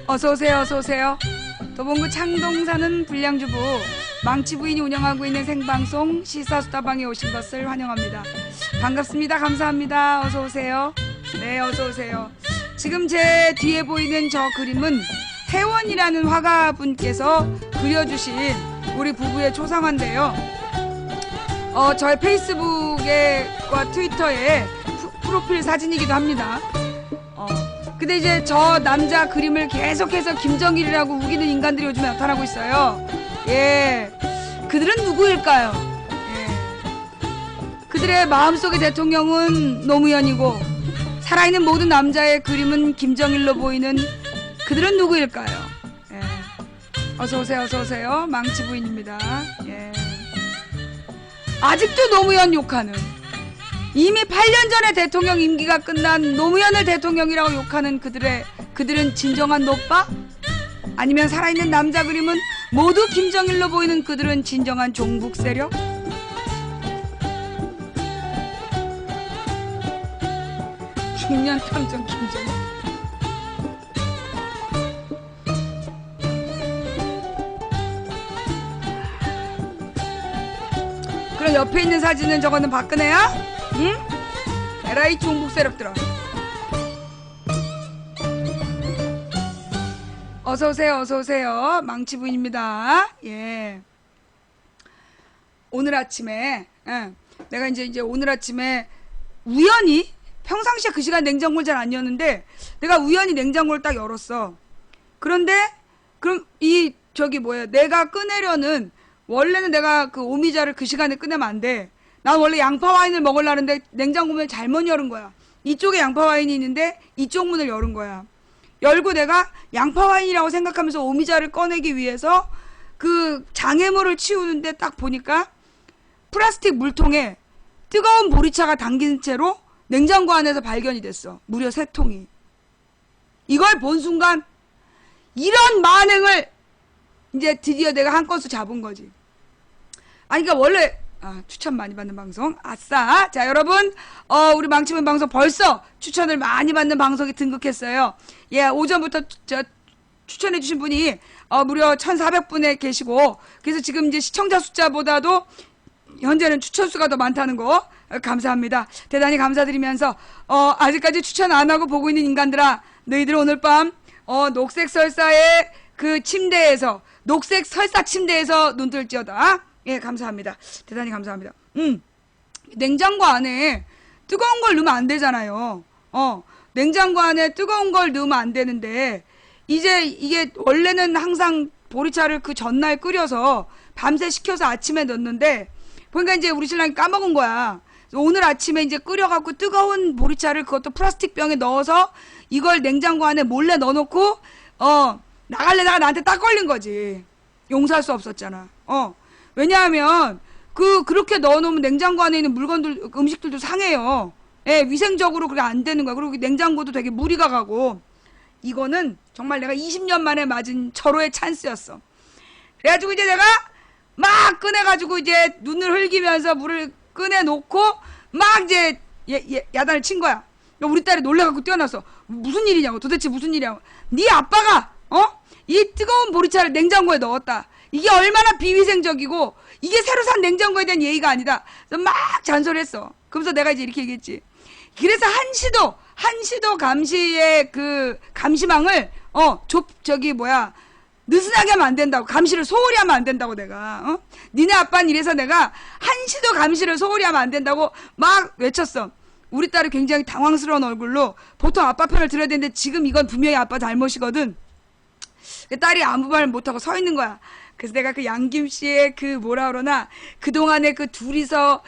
어서오세요, 어서오세요. 도봉구 창동 사는 불량주부 망치 부인이 운영하고 있는 생방송 시사수다방에 오신 것을 환영합니다. 반갑습니다. 감사합니다. 어서오세요. 네, 어서오세요. 지금 제 뒤에 보이는 저 그림은 태원이라는 화가분께서 그려주신 우리 부부의 초상화인데요. 저의 페이스북과 트위터에 프로필 사진이기도 합니다. 근데 이제 저 남자 그림을 계속해서 김정일이라고 우기는 인간들이 요즘에 나타나고 있어요. 예, 그들은 누구일까요? 예, 그들의 마음속의 대통령은 노무현이고 살아있는 모든 남자의 그림은 김정일로 보이는 그들은 누구일까요? 예, 어서오세요, 어서오세요. 망치 부인입니다. 예, 아직도 노무현 욕하는, 이미 8년 전에 대통령 임기가 끝난 노무현을 대통령이라고 욕하는 그들은 진정한 노빠? 아니면 살아있는 남자 그림은 모두 김정일로 보이는 그들은 진정한 종북 세력? 중년 탐정 김정일. 그럼 옆에 있는 사진은 저거는 박근혜야? 응? 에라이 종북 세력들아. 어서오세요, 어서오세요. 망치 부인입니다. 예. 오늘 아침에, 내가 이제 오늘 아침에 우연히, 평상시에 그 시간 냉장고를 잘 안 여는데, 내가 우연히 냉장고를 딱 열었어. 그런데, 그럼 내가 꺼내려는, 원래는 내가 그 오미자를 그 시간에 꺼내면 안 돼. 난 원래 양파 와인을 먹으려는데 냉장고 문을 잘못 열은 거야. 이쪽에 양파 와인이 있는데 이쪽 문을 열은 거야. 열고 내가 양파 와인이라고 생각하면서 오미자를 꺼내기 위해서 그 장애물을 치우는데 딱 보니까 플라스틱 물통에 뜨거운 보리차가 담긴 채로 냉장고 안에서 발견이 됐어. 무려 3통이. 이걸 본 순간 이런 만행을 이제 드디어 내가 한 건수 잡은 거지. 아니 그러니까 원래 추천 많이 받는 방송. 아싸. 자, 여러분, 우리 망치부인 방송 벌써 추천을 많이 받는 방송에 등극했어요. 예, 오전부터 추천해주신 분이, 무려 1,400분에 계시고, 그래서 지금 이제 시청자 숫자보다도 현재는 추천 수가 더 많다는 거, 감사합니다. 대단히 감사드리면서, 아직까지 추천 안 하고 보고 있는 인간들아, 너희들 오늘 밤, 녹색 설사의 그 침대에서, 녹색 설사 침대에서 눈 뜰지어다. 예, 감사합니다. 대단히 감사합니다. 냉장고 안에 뜨거운 걸 넣으면 안 되잖아요. 냉장고 안에 뜨거운 걸 넣으면 안 되는데, 이제 이게 원래는 항상 보리차를 그 전날 끓여서 밤새 식혀서 아침에 넣는데, 보니까 이제 우리 신랑이 까먹은 거야. 오늘 아침에 이제 끓여갖고 뜨거운 보리차를 그것도 플라스틱 병에 넣어서 이걸 냉장고 안에 몰래 넣어놓고, 나갈래다가 나한테 딱 걸린 거지. 용서할 수 없었잖아. 왜냐하면 그렇게 넣어놓으면 냉장고 안에 있는 물건들, 음식들도 상해요. 예, 위생적으로 그게 안 되는 거야. 그리고 냉장고도 되게 무리가 가고. 이거는 정말 내가 20년 만에 맞은 절호의 찬스였어. 그래가지고 이제 내가 막 꺼내가지고 이제 눈을 흘기면서 물을 꺼내놓고 막 이제 야단을 친 거야. 우리 딸이 놀래갖고 뛰어났어. 무슨 일이냐고. 도대체 무슨 일이냐고. 네 아빠가 이 뜨거운 보리차를 냉장고에 넣었다. 이게 얼마나 비위생적이고 이게 새로 산 냉장고에 대한 예의가 아니다. 그래서 막 잔소리했어. 그러면서 내가 이제 이렇게 얘기했지. 그래서 한시도 감시의 그 감시망을 느슨하게 하면 안 된다고. 감시를 소홀히 하면 안 된다고 내가. 니네 아빠는 이래서 내가 한시도 감시를 소홀히 하면 안 된다고 막 외쳤어. 우리 딸이 굉장히 당황스러운 얼굴로 보통 아빠 편을 들어야 되는데 지금 이건 분명히 아빠 잘못이거든. 딸이 아무 말 못하고 서 있는 거야. 그래서 내가 그 양김씨의 그 뭐라 그러나 그동안에 그 둘이서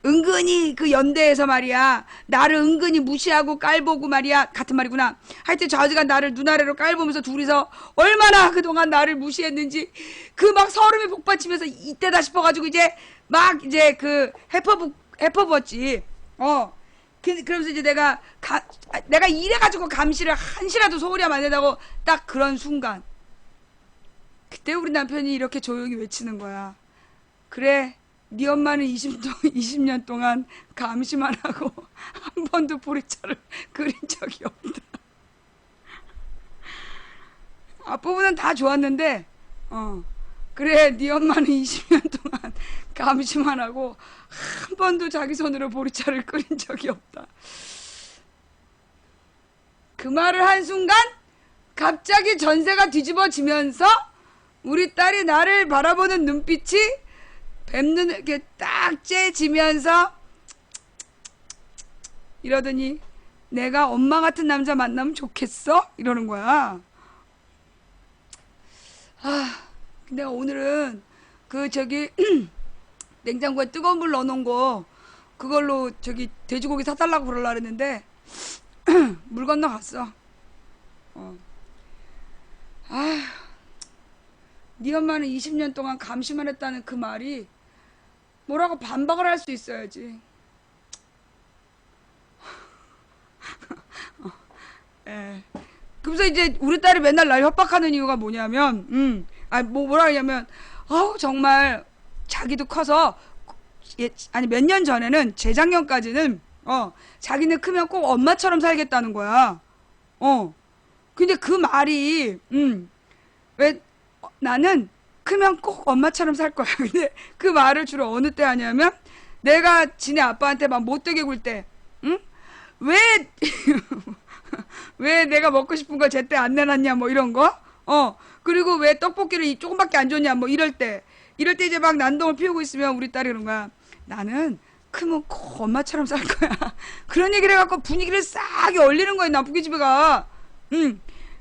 은근히 그 연대에서 말이야 나를 은근히 무시하고 깔보고 말이야 같은 말이구나. 하여튼 저 아저씨가 나를 눈아래로 깔보면서 둘이서 얼마나 그동안 나를 무시했는지 그 막 서름이 복받치면서 이때다 싶어가지고 이제 막 이제 그 해퍼부었지. 그러면서 이제 내가 이래가지고 감시를 한시라도 소홀히 하면 안 된다고 딱 그런 순간 그때 우리 남편이 이렇게 조용히 외치는 거야. 그래, 네 엄마는 20년 동안 감시만 하고 한 번도 보리차를 그린 적이 없다. 앞부분은 다 좋았는데, 그래, 네 엄마는 20년 동안 감시만 하고 한 번도 자기 손으로 보리차를 끓인 적이 없다. 그 말을 한 순간 갑자기 전세가 뒤집어지면서 우리 딸이 나를 바라보는 눈빛이 뱀눈을 이렇게 딱 째지면서 이러더니 내가 엄마 같은 남자 만나면 좋겠어? 이러는 거야. 내가 오늘은 그 저기 냉장고에 뜨거운 물 넣어놓은 거 그걸로 저기 돼지고기 사달라고 그러려고 했는데 물 건너갔어. 네 엄마는 20년 동안 감시만 했다는 그 말이 뭐라고 반박을 할 수 있어야지. 그래서 이제 우리 딸이 맨날 날 협박하는 이유가 뭐냐면, 뭐라 하냐면, 정말 자기도 커서, 아니 몇 년 전에는 재작년까지는 자기는 크면 꼭 엄마처럼 살겠다는 거야. 근데 그 말이 왜 나는 크면 꼭 엄마처럼 살 거야. 근데 그 말을 주로 어느 때 하냐면 내가 지네 아빠한테 막 못되게 굴 때, 왜 왜 내가 먹고 싶은 거 제때 안 내놨냐 뭐 이런 거. 그리고 왜 떡볶이를 조금밖에 안 줬냐 뭐 이럴 때 이제 막 난동을 피우고 있으면 우리 딸이 그런 거야. 나는 크면 꼭 엄마처럼 살 거야. 그런 얘기를 해갖고 분위기를 싹 올리는 거야. 나쁘게 집에 가.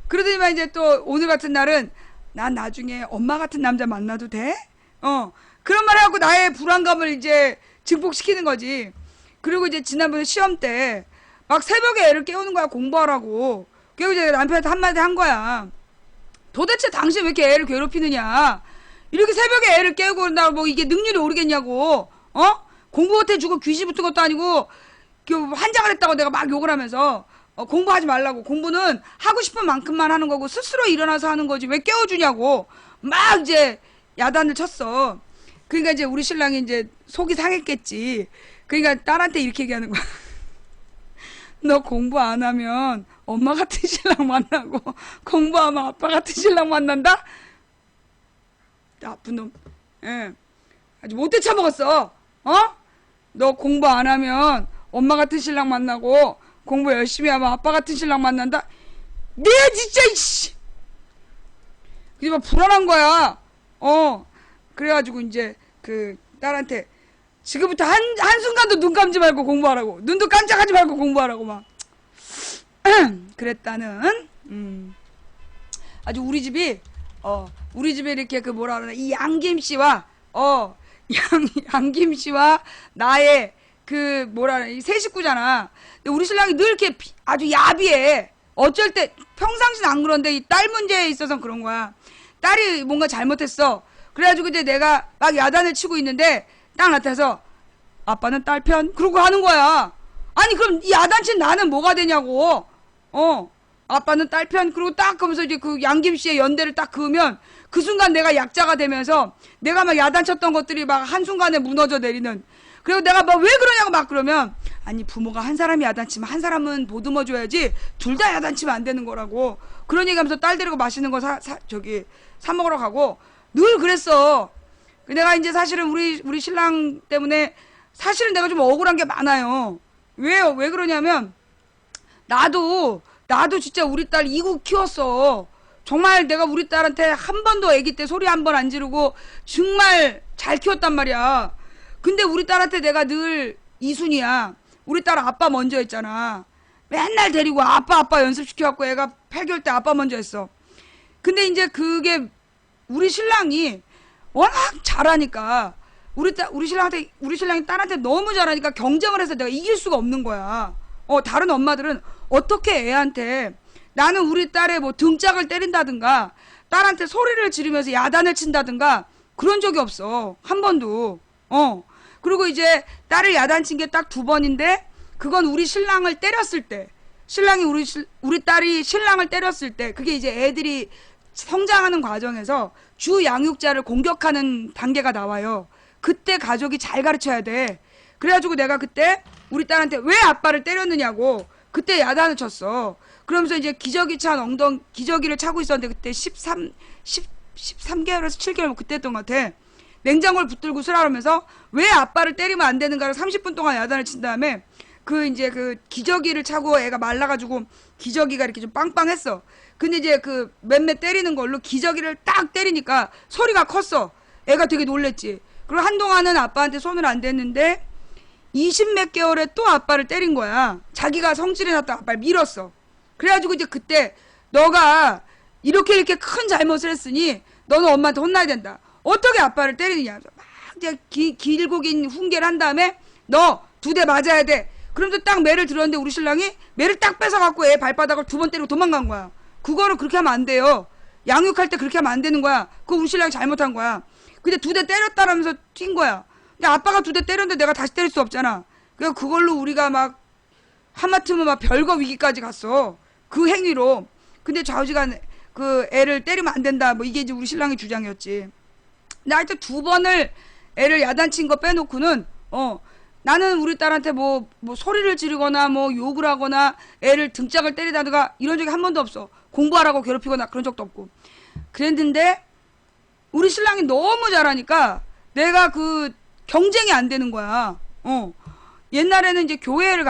그러더니만 이제 또 오늘 같은 날은 난 나중에 엄마 같은 남자 만나도 돼? 그런 말 해갖고 나의 불안감을 이제 증폭시키는 거지. 그리고 이제 지난번에 시험 때 막 새벽에 애를 깨우는 거야. 공부하라고. 그리고 이제 남편한테 한마디 한 거야. 도대체 당신 왜 이렇게 애를 괴롭히느냐. 이렇게 새벽에 애를 깨우고 그런다고 뭐 이게 능률이 오르겠냐고. 공부 못해주고 귀시 붙은 것도 아니고 환장을 했다고 내가 막 욕을 하면서 공부하지 말라고. 공부는 하고 싶은 만큼만 하는 거고 스스로 일어나서 하는 거지 왜 깨워주냐고 막 이제 야단을 쳤어. 그러니까 이제 우리 신랑이 이제 속이 상했겠지. 그러니까 딸한테 이렇게 얘기하는 거야. 너 공부 안 하면 엄마 같은 신랑 만나고 공부하면 아빠 같은 신랑 만난다? 나쁜 놈. 아주 못돼 처먹었어. 너 공부 안 하면 엄마 같은 신랑 만나고 공부 열심히 하면 아빠 같은 신랑 만난다? 네 진짜 이씨. 그게 막 불안한 거야. 그래가지고 이제 그 딸한테 지금부터 한순간도 눈 감지 말고 공부하라고. 눈도 깜짝하지 말고 공부하라고 막. 그랬다는, 아주 우리 집이 이렇게 그 뭐라 그러나, 이 양김씨와, 양김씨와 나의 그 뭐라 그러나, 이 세 식구잖아. 근데 우리 신랑이 늘 이렇게 아주 야비해. 어쩔 때, 평상시는 안 그런데 이 딸 문제에 있어서 그런 거야. 딸이 뭔가 잘못했어. 그래가지고 이제 내가 막 야단을 치고 있는데, 딱 나타나서 아빠는 딸 편? 그러고 하는 거야. 아니 그럼 이 야단친 나는 뭐가 되냐고. 아빠는 딸 편? 그리고 딱 하면서 이제 그 양김씨의 연대를 딱 그으면 그 순간 내가 약자가 되면서 내가 막 야단쳤던 것들이 막 한순간에 무너져 내리는. 그리고 내가 막 왜 그러냐고 막 그러면 아니 부모가 한 사람이 야단치면 한 사람은 보듬어 줘야지 둘 다 야단치면 안 되는 거라고. 그런 얘기하면서 딸 데리고 맛있는 거 사 먹으러 가고 늘 그랬어. 내가 이제 사실은 우리 신랑 때문에 사실은 내가 좀 억울한 게 많아요. 왜요? 왜 그러냐면 나도 진짜 우리 딸 이국 키웠어. 정말 내가 우리 딸한테 한 번도 아기 때 소리 한 번 안 지르고 정말 잘 키웠단 말이야. 근데 우리 딸한테 내가 늘 이순이야. 우리 딸 아빠 먼저 했잖아. 맨날 데리고 아빠 연습시켜갖고 애가 8개월 때 아빠 먼저 했어. 근데 이제 그게 우리 신랑이 워낙 잘하니까 우리 신랑이 딸한테 너무 잘하니까 경쟁을 해서 내가 이길 수가 없는 거야. 다른 엄마들은 어떻게 애한테 나는 우리 딸의 뭐 등짝을 때린다든가 딸한테 소리를 지르면서 야단을 친다든가 그런 적이 없어. 한 번도. 그리고 이제 딸을 야단친 게 딱 2번인데 그건 우리 신랑을 때렸을 때. 신랑이 우리 딸이 신랑을 때렸을 때 그게 이제 애들이 성장하는 과정에서 주 양육자를 공격하는 단계가 나와요. 그때 가족이 잘 가르쳐야 돼. 그래가지고 내가 그때 우리 딸한테 왜 아빠를 때렸느냐고 그때 야단을 쳤어. 그러면서 이제 기저귀를 차고 있었는데 그때 13개월에서 7개월 뭐 그때 했던 것 같아. 냉장고를 붙들고 쓰라면서 왜 아빠를 때리면 안 되는가를 30분 동안 야단을 친 다음에 그 이제 그 기저귀를 차고 애가 말라가지고 기저귀가 이렇게 좀 빵빵했어. 근데 이제 그 맴매 때리는 걸로 기저귀를 딱 때리니까 소리가 컸어. 애가 되게 놀랬지. 그리고 한동안은 아빠한테 손을 안 댔는데 20 몇 개월에 또 아빠를 때린 거야. 자기가 성질이 났다 아빠를 밀었어. 그래가지고 이제 그때 너가 이렇게 큰 잘못을 했으니 너는 엄마한테 혼나야 된다. 어떻게 아빠를 때리느냐. 막 이제 길고 긴 훈계를 한 다음에 너 2대 맞아야 돼. 그러면서 딱 매를 들었는데 우리 신랑이 매를 딱 뺏어갖고 애 발바닥을 2번 때리고 도망간 거야. 그거를 그렇게 하면 안 돼요. 양육할 때 그렇게 하면 안 되는 거야. 그거 우리 신랑이 잘못한 거야. 근데 2대 때렸다라면서 튄 거야. 근데 아빠가 2대 때렸는데 내가 다시 때릴 수 없잖아. 그래서 그걸로 우리가 막 하마터면 막 별거 위기까지 갔어. 그 행위로. 근데 좌우지간 그 애를 때리면 안 된다. 뭐 이게 이제 우리 신랑의 주장이었지. 근데 하여튼 2번을 애를 야단친 거 빼놓고는 나는 우리 딸한테 뭐 소리를 지르거나 뭐 욕을 하거나 애를 등짝을 때리다든가 이런 적이 한 번도 없어. 공부하라고 괴롭히거나 그런 적도 없고. 그랬는데 우리 신랑이 너무 잘하니까 내가 그 경쟁이 안 되는 거야. 옛날에는 이제 교회를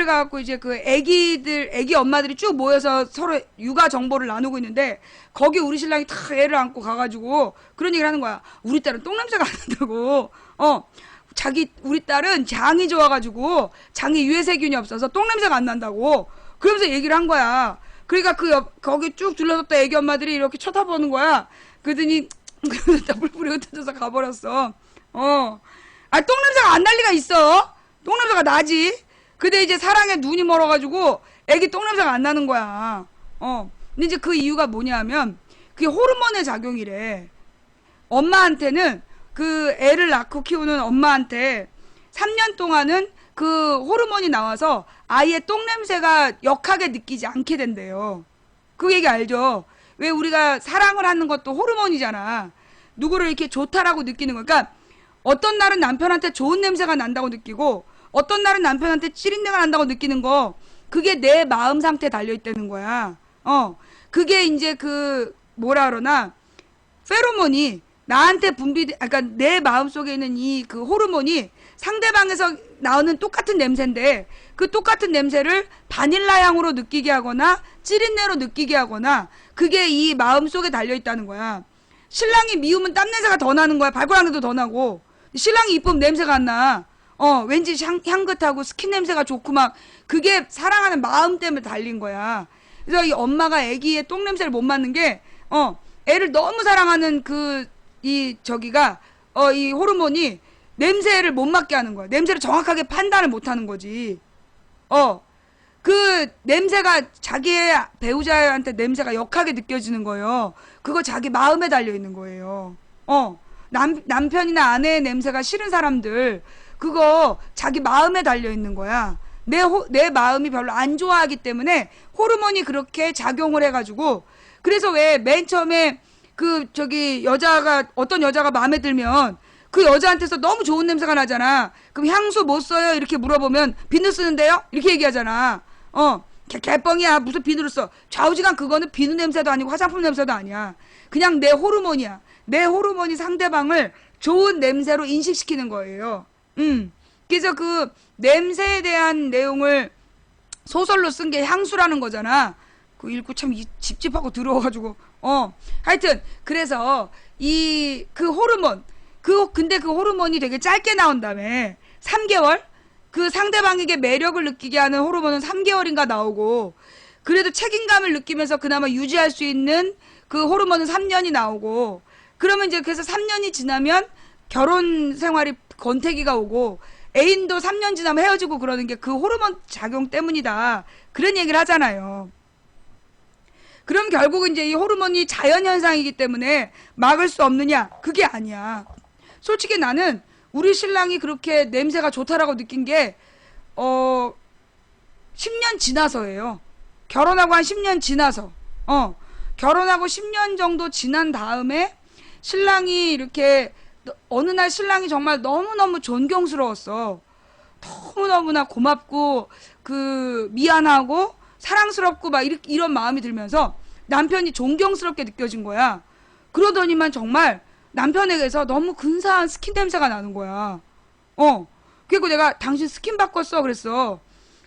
가갖고 이제 그 애기 엄마들이 쭉 모여서 서로 육아 정보를 나누고 있는데 거기 우리 신랑이 다 애를 안고 가가지고 그런 얘기를 하는 거야. 우리 딸은 똥냄새가 안 난다고. 우리 딸은 장이 좋아가지고 장에 유해세균이 없어서 똥냄새가 안 난다고. 그러면서 얘기를 한 거야. 그러니까 거기 쭉 둘러섰던 애기 엄마들이 이렇게 쳐다보는 거야. 그러더니 그러다 뿔뿔이 흩어져서 가버렸어. 똥냄새가 안 날 리가 있어. 똥냄새가 나지. 근데 이제 사랑에 눈이 멀어가지고 애기 똥냄새가 안 나는 거야. 근데 이제 그 이유가 뭐냐면 그게 호르몬의 작용이래. 엄마한테는 그 애를 낳고 키우는 엄마한테 3년 동안은 그 호르몬이 나와서 아이의 똥냄새가 역하게 느끼지 않게 된대요. 그 얘기 알죠? 왜 우리가 사랑을 하는 것도 호르몬이잖아. 누구를 이렇게 좋다라고 느끼는 거. 그러니까 어떤 날은 남편한테 좋은 냄새가 난다고 느끼고 어떤 날은 남편한테 찌린내가 난다고 느끼는 거, 그게 내 마음 상태에 달려있다는 거야. 그게 이제 뭐라 그러나, 페로몬이 나한테 그러니까 내 마음 속에 있는 그 호르몬이 상대방에서 나오는 똑같은 냄새인데, 그 똑같은 냄새를 바닐라 향으로 느끼게 하거나, 찌린내로 느끼게 하거나, 그게 이 마음 속에 달려있다는 거야. 신랑이 미우면 땀 냄새가 더 나는 거야. 발가락도 더 나고. 신랑이 이쁘면 냄새가 안 나. 왠지 향긋하고 스킨 냄새가 좋고 막 그게 사랑하는 마음 때문에 달린 거야. 그래서 이 엄마가 애기의 똥 냄새를 못 맡는 게 애를 너무 사랑하는 이 호르몬이 냄새를 못 맡게 하는 거야. 냄새를 정확하게 판단을 못 하는 거지. 그 냄새가 자기의 배우자한테 냄새가 역하게 느껴지는 거예요. 그거 자기 마음에 달려 있는 거예요. 남편이나 아내의 냄새가 싫은 사람들 그거 자기 마음에 달려 있는 거야. 내 마음이 별로 안 좋아하기 때문에 호르몬이 그렇게 작용을 해가지고 그래서 왜 맨 처음에 어떤 여자가 마음에 들면 그 여자한테서 너무 좋은 냄새가 나잖아. 그럼 향수 못 써요? 이렇게 물어보면 비누 쓰는데요? 이렇게 얘기하잖아. 개뻥이야. 무슨 비누를 써? 좌우지간 그거는 비누 냄새도 아니고 화장품 냄새도 아니야. 그냥 내 호르몬이야. 내 호르몬이 상대방을 좋은 냄새로 인식시키는 거예요. 그래서 그 냄새에 대한 내용을 소설로 쓴 게 향수라는 거잖아. 그 읽고 참 찝찝하고 더러워가지고. 하여튼 그래서 그 호르몬 근데 그 호르몬이 되게 짧게 나온다며. 3개월? 그 상대방에게 매력을 느끼게 하는 호르몬은 3개월인가 나오고, 그래도 책임감을 느끼면서 그나마 유지할 수 있는 그 호르몬은 3년이 나오고, 그러면 이제 그래서 3년이 지나면 결혼 생활이 권태기가 오고, 애인도 3년 지나면 헤어지고 그러는 게 그 호르몬 작용 때문이다. 그런 얘기를 하잖아요. 그럼 결국은 이제 이 호르몬이 자연현상이기 때문에 막을 수 없느냐? 그게 아니야. 솔직히 나는 우리 신랑이 그렇게 냄새가 좋다라고 느낀 게 10년 지나서예요. 결혼하고 한 10년 지나서. 결혼하고 10년 정도 지난 다음에 신랑이 이렇게 어느 날 신랑이 정말 너무너무 존경스러웠어. 너무너무나 고맙고 미안하고 사랑스럽고 막 이런 마음이 들면서 남편이 존경스럽게 느껴진 거야. 그러더니만 정말 남편에게서 너무 근사한 스킨 냄새가 나는 거야. 그리고 내가 당신 스킨 바꿨어 그랬어.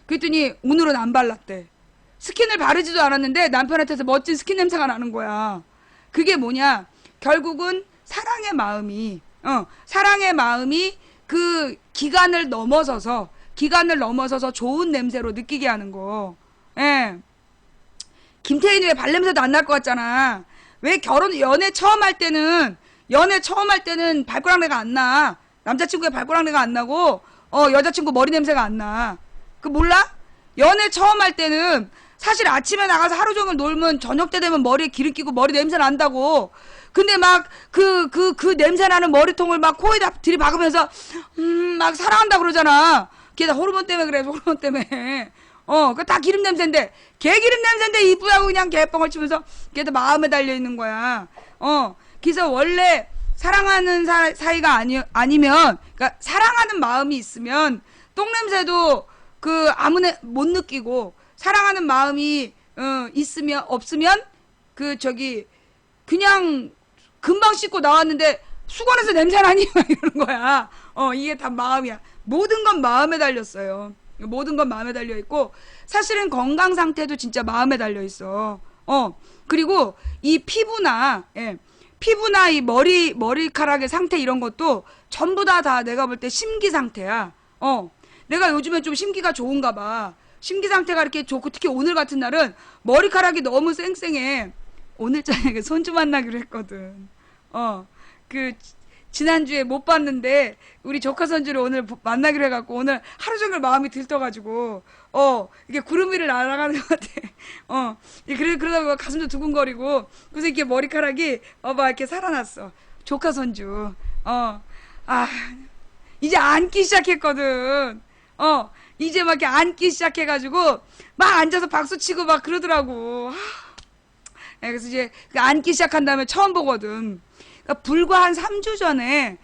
그랬더니 오늘은 안 발랐대. 스킨을 바르지도 않았는데 남편한테서 멋진 스킨 냄새가 나는 거야. 그게 뭐냐? 결국은 사랑의 마음이 그 기간을 넘어서서 좋은 냄새로 느끼게 하는 거. 예. 김태희는 왜 발냄새도 안 날 것 같잖아. 왜 연애 처음 할 때는 발꼬락내가 안 나. 남자친구의 발꼬락내가 안 나고, 여자친구 머리 냄새가 안 나. 그 몰라? 연애 처음 할 때는 사실 아침에 나가서 하루 종일 놀면 저녁 때 되면 머리에 기름 끼고 머리 냄새 난다고. 근데 막 그 냄새 나는 머리통을 막 코에다 들이박으면서 막 사랑한다 그러잖아. 걔 다 호르몬 때문에 그래. 호르몬 때문에. 그 다 기름 냄새인데, 개 기름 냄새인데 이쁘다고 그냥 개뻥을 치면서 걔도 마음에 달려 있는 거야. 그래서 원래 사랑하는 사이가 아니면, 그러니까 사랑하는 마음이 있으면 똥 냄새도 아무나 못 느끼고, 사랑하는 마음이 없으면 그냥 금방 씻고 나왔는데 수건에서 냄새 나니? 막 이러는 거야. 이게 다 마음이야. 모든 건 마음에 달렸어요. 모든 건 마음에 달려 있고, 사실은 건강 상태도 진짜 마음에 달려 있어. 그리고 이 피부나 이 머리카락의 상태 이런 것도 전부 다 내가 볼 때 심기 상태야. 내가 요즘에 좀 심기가 좋은가 봐. 심기 상태가 이렇게 좋고, 특히 오늘 같은 날은 머리카락이 너무 쌩쌩해. 오늘 저녁에 손주 만나기로 했거든. 지난주에 못 봤는데 우리 조카 손주를 오늘 만나기로 해갖고 오늘 하루 종일 마음이 들떠가지고 이게 구름 위를 날아가는 것 같아. 그러다 가슴도 두근거리고, 그래서 이렇게 머리카락이 막 이렇게 살아났어. 조카 손주. 이제 앉기 시작했거든. 이제 막 이렇게 앉기 시작해가지고 막 앉아서 박수 치고 막 그러더라고. 그래서 이제 앉기 시작한 다음에 처음 보거든. 그러니까 불과 한 3주 전에,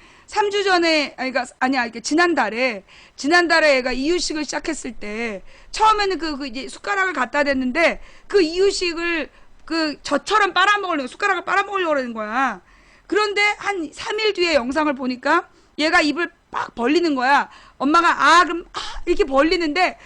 지난달에 애가 이유식을 시작했을 때, 처음에는 이제 숟가락을 갖다 댔는데, 그 이유식을 저처럼 숟가락을 빨아먹으려고 그러는 거야. 그런데 한 3일 뒤에 영상을 보니까 얘가 입을 빡 벌리는 거야. 엄마가, 이렇게 벌리는데,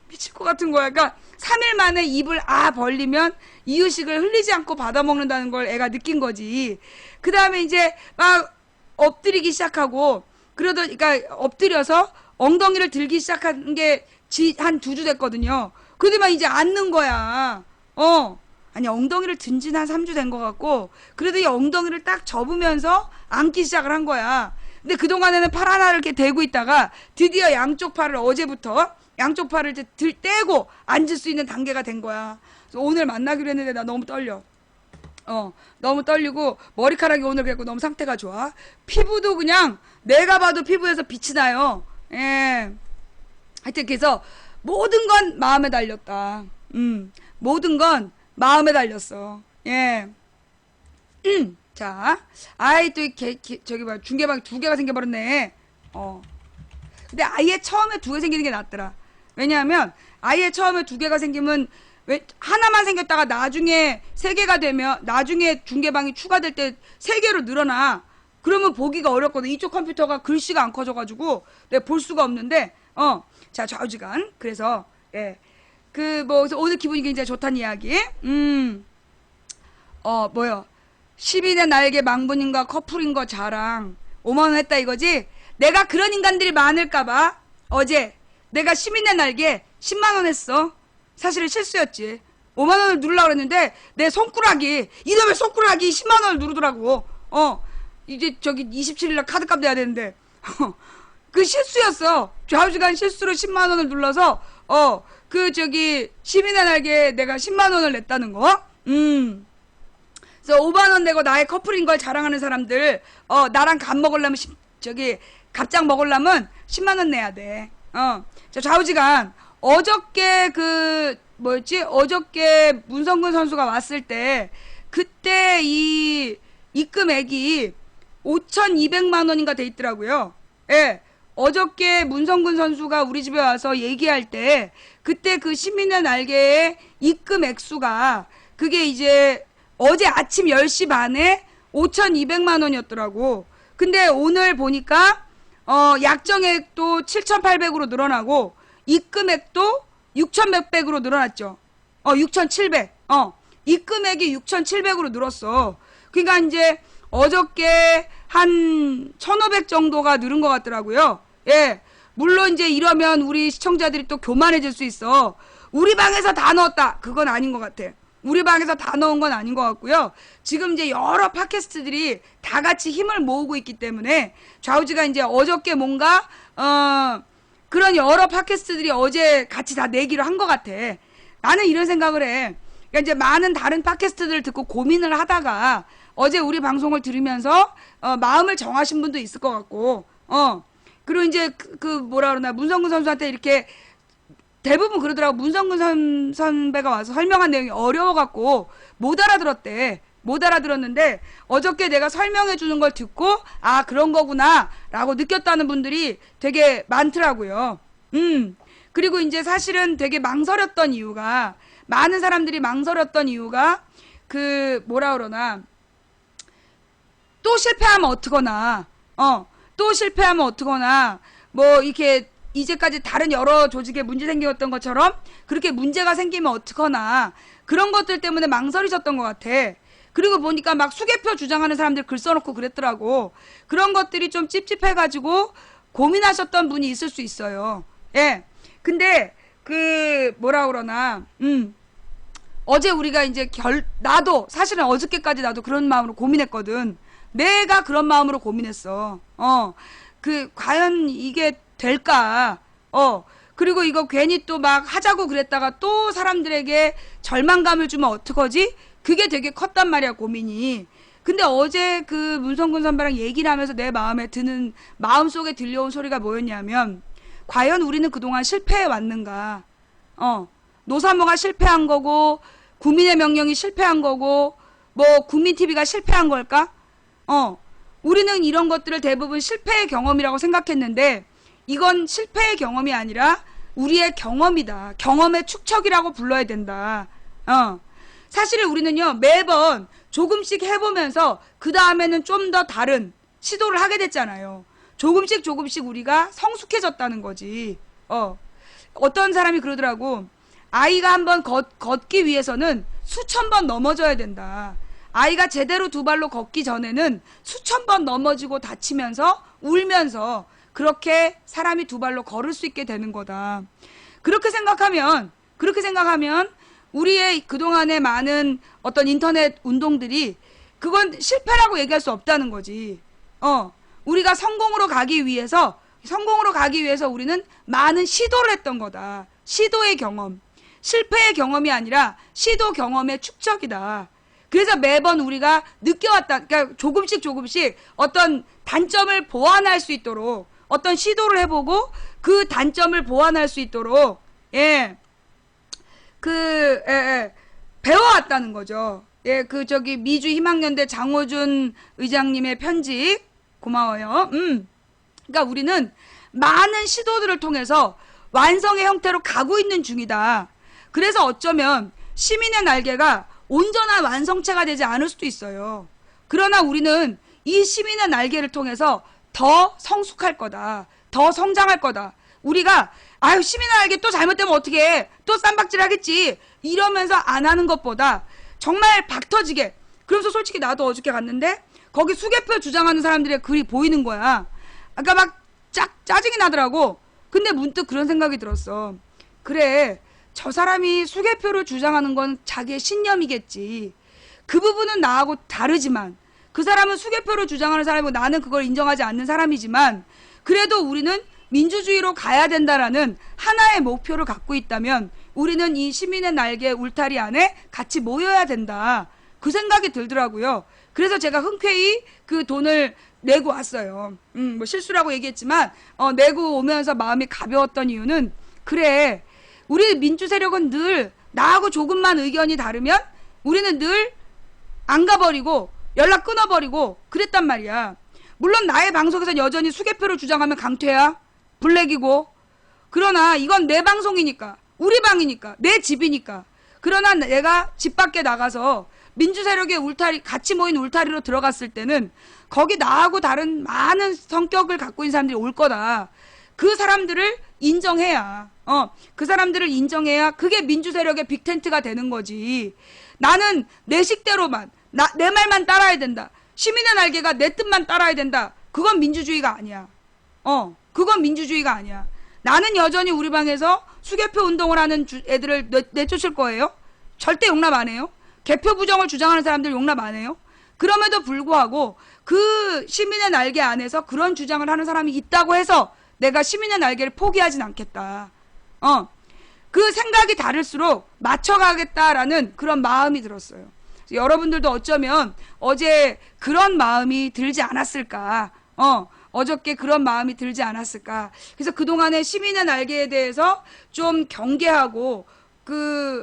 미칠 것 같은 거야. 그러니까 3일 만에 입을 벌리면 이유식을 흘리지 않고 받아먹는다는 걸 애가 느낀 거지. 그 다음에 이제 막 엎드리기 시작하고, 그러니까 엎드려서 엉덩이를 들기 시작한 게 한 2주 됐거든요. 그러더만 이제 앉는 거야. 아니, 엉덩이를 든 지는 한 3주 된 것 같고, 그래도 이 엉덩이를 딱 접으면서 앉기 시작을 한 거야. 근데 그동안에는 팔 하나를 이렇게 대고 있다가 드디어 양쪽 팔을 이제 떼고 앉을 수 있는 단계가 된 거야. 그래서 오늘 만나기로 했는데 나 너무 떨려. 너무 떨리고, 머리카락이 오늘 그래고 너무 상태가 좋아. 피부도 그냥 내가 봐도 피부에서 빛이 나요. 하여튼 그래서 모든 건 마음에 달렸다. 모든 건 마음에 달렸어. 자, 또 중계방이 2개가 생겨버렸네. 근데 아예 처음에 2개 생기는 게 낫더라. 왜냐하면 아예 처음에 2개가 생기면 하나만 생겼다가 나중에 3개가 되면, 나중에 중계방이 추가될 때 3개로 늘어나. 그러면 보기가 어렵거든. 이쪽 컴퓨터가 글씨가 안 커져가지고 내가 볼 수가 없는데, 자, 좌우지간. 그래서 그래서 오늘 기분이 굉장히 좋다는 이야기. 10인의 날개 망부님과 커플인 거 자랑. 5만원 했다 이거지? 내가 그런 인간들이 많을까봐 어제 내가 10인의 날개 10만원 했어. 사실은 실수였지. 5만원을 누르려고 그랬는데 내 손가락이, 이놈의 손가락이 10만원을 누르더라고. 이제 27일날 카드값 내야 되는데 그 실수였어. 좌우지간 실수로 10만원을 눌러서 10인의 날개에 내가 10만원을 냈다는 거. 그래서 5만원 내고 나의 커플인 걸 자랑하는 사람들, 나랑 갑장 먹으려면 10만원 내야 돼. 자, 좌우지간. 어저께 어저께 문성근 선수가 왔을 때, 그때 이 입금액이 5,200만 원인가 돼 있더라고요. 어저께 문성근 선수가 우리 집에 와서 얘기할 때 그때 그 시민의 날개의 입금 액수가 그게 이제 어제 아침 10시 반에 5,200만 원이었더라고. 근데 오늘 보니까 약정액도 7,800으로 늘어나고 입금액도 6,100으로 늘어났죠. 6,700. 입금액이 6,700으로 늘었어. 그러니까 이제 어저께 한 1,500 정도가 늘은 것 같더라고요. 예. 물론 이제 이러면 우리 시청자들이 또 교만해질 수 있어. 우리 방에서 다 넣었다. 그건 아닌 것 같아. 우리 방에서 다 넣은 건 아닌 것 같고요. 지금 이제 여러 팟캐스트들이 다 같이 힘을 모으고 있기 때문에 좌우지가 이제 어저께 뭔가 그런 여러 팟캐스트들이 어제 같이 다 내기로 한 것 같아. 나는 이런 생각을 해. 그러니까 이제 많은 다른 팟캐스트들을 듣고 고민을 하다가 어제 우리 방송을 들으면서 마음을 정하신 분도 있을 것 같고 그리고 이제 그 뭐라 그러나 문성근 선수한테 이렇게 대부분 그러더라고. 문성근 선배가 와서 설명한 내용이 어려워갖고 못 알아들었대. 못 알아들었는데 어저께 내가 설명해 주는 걸 듣고 아 그런 거구나 라고 느꼈다는 분들이 되게 많더라고요. 그리고 이제 사실은 되게 망설였던 이유가 많은 사람들이 망설였던 이유가 그 뭐라 그러나 또 실패하면 어떡하나 또 실패하면 어떡하나 뭐 이렇게 이제까지 다른 여러 조직에 문제 생겼던 것처럼 그렇게 문제가 생기면 어떡하나 그런 것들 때문에 망설이셨던 것 같아. 그리고 보니까 막 수개표 주장하는 사람들 글 써놓고 그랬더라고. 그런 것들이 좀 찝찝해가지고 고민하셨던 분이 있을 수 있어요. 예. 근데 그 뭐라 그러나 어제 우리가 이제 나도 사실은 어저께까지 나도 그런 마음으로 고민했거든. 내가 그런 마음으로 고민했어. 그 과연 이게 될까? 그리고 이거 괜히 또 막 하자고 그랬다가 또 사람들에게 절망감을 주면 어떡하지? 그게 되게 컸단 말이야, 고민이. 근데 어제 그 문성근 선배랑 얘기를 하면서 내 마음속에 들려온 소리가 뭐였냐면 과연 우리는 그동안 실패해 왔는가? 노사모가 실패한 거고 국민의 명령이 실패한 거고 뭐 국민TV가 실패한 걸까? 우리는 이런 것들을 대부분 실패의 경험이라고 생각했는데 이건 실패의 경험이 아니라 우리의 경험이다. 경험의 축적이라고 불러야 된다. 사실 우리는요 매번 조금씩 해보면서 그 다음에는 좀 더 다른 시도를 하게 됐잖아요. 조금씩 우리가 성숙해졌다는 거지. 어떤 사람이 그러더라고. 아이가 한번 걷기 위해서는 수천 번 넘어져야 된다. 아이가 제대로 두 발로 걷기 전에는 수천 번 넘어지고 다치면서 울면서 그렇게 사람이 두 발로 걸을 수 있게 되는 거다. 그렇게 생각하면 우리의 그동안의 많은 어떤 인터넷 운동들이 그건 실패라고 얘기할 수 없다는 거지. 우리가 성공으로 가기 위해서 우리는 많은 시도를 했던 거다. 시도의 경험. 실패의 경험이 아니라 시도 경험의 축적이다. 그래서 매번 우리가 느껴왔다. 그러니까 조금씩 어떤 단점을 보완할 수 있도록 어떤 시도를 해보고 그 단점을 보완할 수 있도록 배워왔다는 거죠. 미주 희망연대 장호준 의장님의 편지 고마워요. 그러니까 우리는 많은 시도들을 통해서 완성의 형태로 가고 있는 중이다. 그래서 어쩌면 시민의 날개가 온전한 완성체가 되지 않을 수도 있어요. 그러나 우리는 이 시민의 날개를 통해서 더 성숙할 거다. 더 성장할 거다. 우리가 시민의 날개 또 잘못되면 어떻게 해? 또 쌈박질 하겠지. 이러면서 안 하는 것보다 정말 박터지게. 그래서 솔직히 나도 어저께 갔는데 거기 수개표 주장하는 사람들의 글이 보이는 거야. 아까 막 짜증이 나더라고. 근데 문득 그런 생각이 들었어. 그래, 저 사람이 수개표를 주장하는 건 자기의 신념이겠지. 그 부분은 나하고 다르지만 그 사람은 수개표를 주장하는 사람이고 나는 그걸 인정하지 않는 사람이지만 그래도 우리는 민주주의로 가야 된다라는 하나의 목표를 갖고 있다면 우리는 이 시민의 날개 울타리 안에 같이 모여야 된다. 그 생각이 들더라고요. 그래서 제가 흔쾌히 그 돈을 내고 왔어요. 뭐 실수라고 얘기했지만 내고 오면서 마음이 가벼웠던 이유는 그래, 우리 민주 세력은 늘 나하고 조금만 의견이 다르면 우리는 늘 안 가버리고 연락 끊어버리고 그랬단 말이야. 물론 나의 방송에서 여전히 수개표를 주장하면 강퇴야. 블랙이고. 그러나 이건 내 방송이니까, 우리 방이니까, 내 집이니까. 그러나 내가 집 밖에 나가서 민주세력의 울타리, 같이 모인 울타리로 들어갔을 때는 거기 나하고 다른 많은 성격을 갖고 있는 사람들이 올 거다. 그 사람들을 인정해야, 그 사람들을 인정해야 그게 민주세력의 빅텐트가 되는 거지. 나는 내 식대로만, 내 말만 따라야 된다. 시민의 날개가 내 뜻만 따라야 된다. 그건 민주주의가 아니야. 그건 민주주의가 아니야. 나는 여전히 우리 방에서 수개표 운동을 하는 애들을 내쫓을 거예요. 절대 용납 안 해요. 개표 부정을 주장하는 사람들 용납 안 해요. 그럼에도 불구하고 그 시민의 날개 안에서 그런 주장을 하는 사람이 있다고 해서 내가 시민의 날개를 포기하진 않겠다. 그 생각이 다를수록 맞춰가겠다라는 그런 마음이 들었어요. 여러분들도 어쩌면 어제 그런 마음이 들지 않았을까. 어저께 그런 마음이 들지 않았을까. 그래서 그동안에 시민의 날개에 대해서 좀 경계하고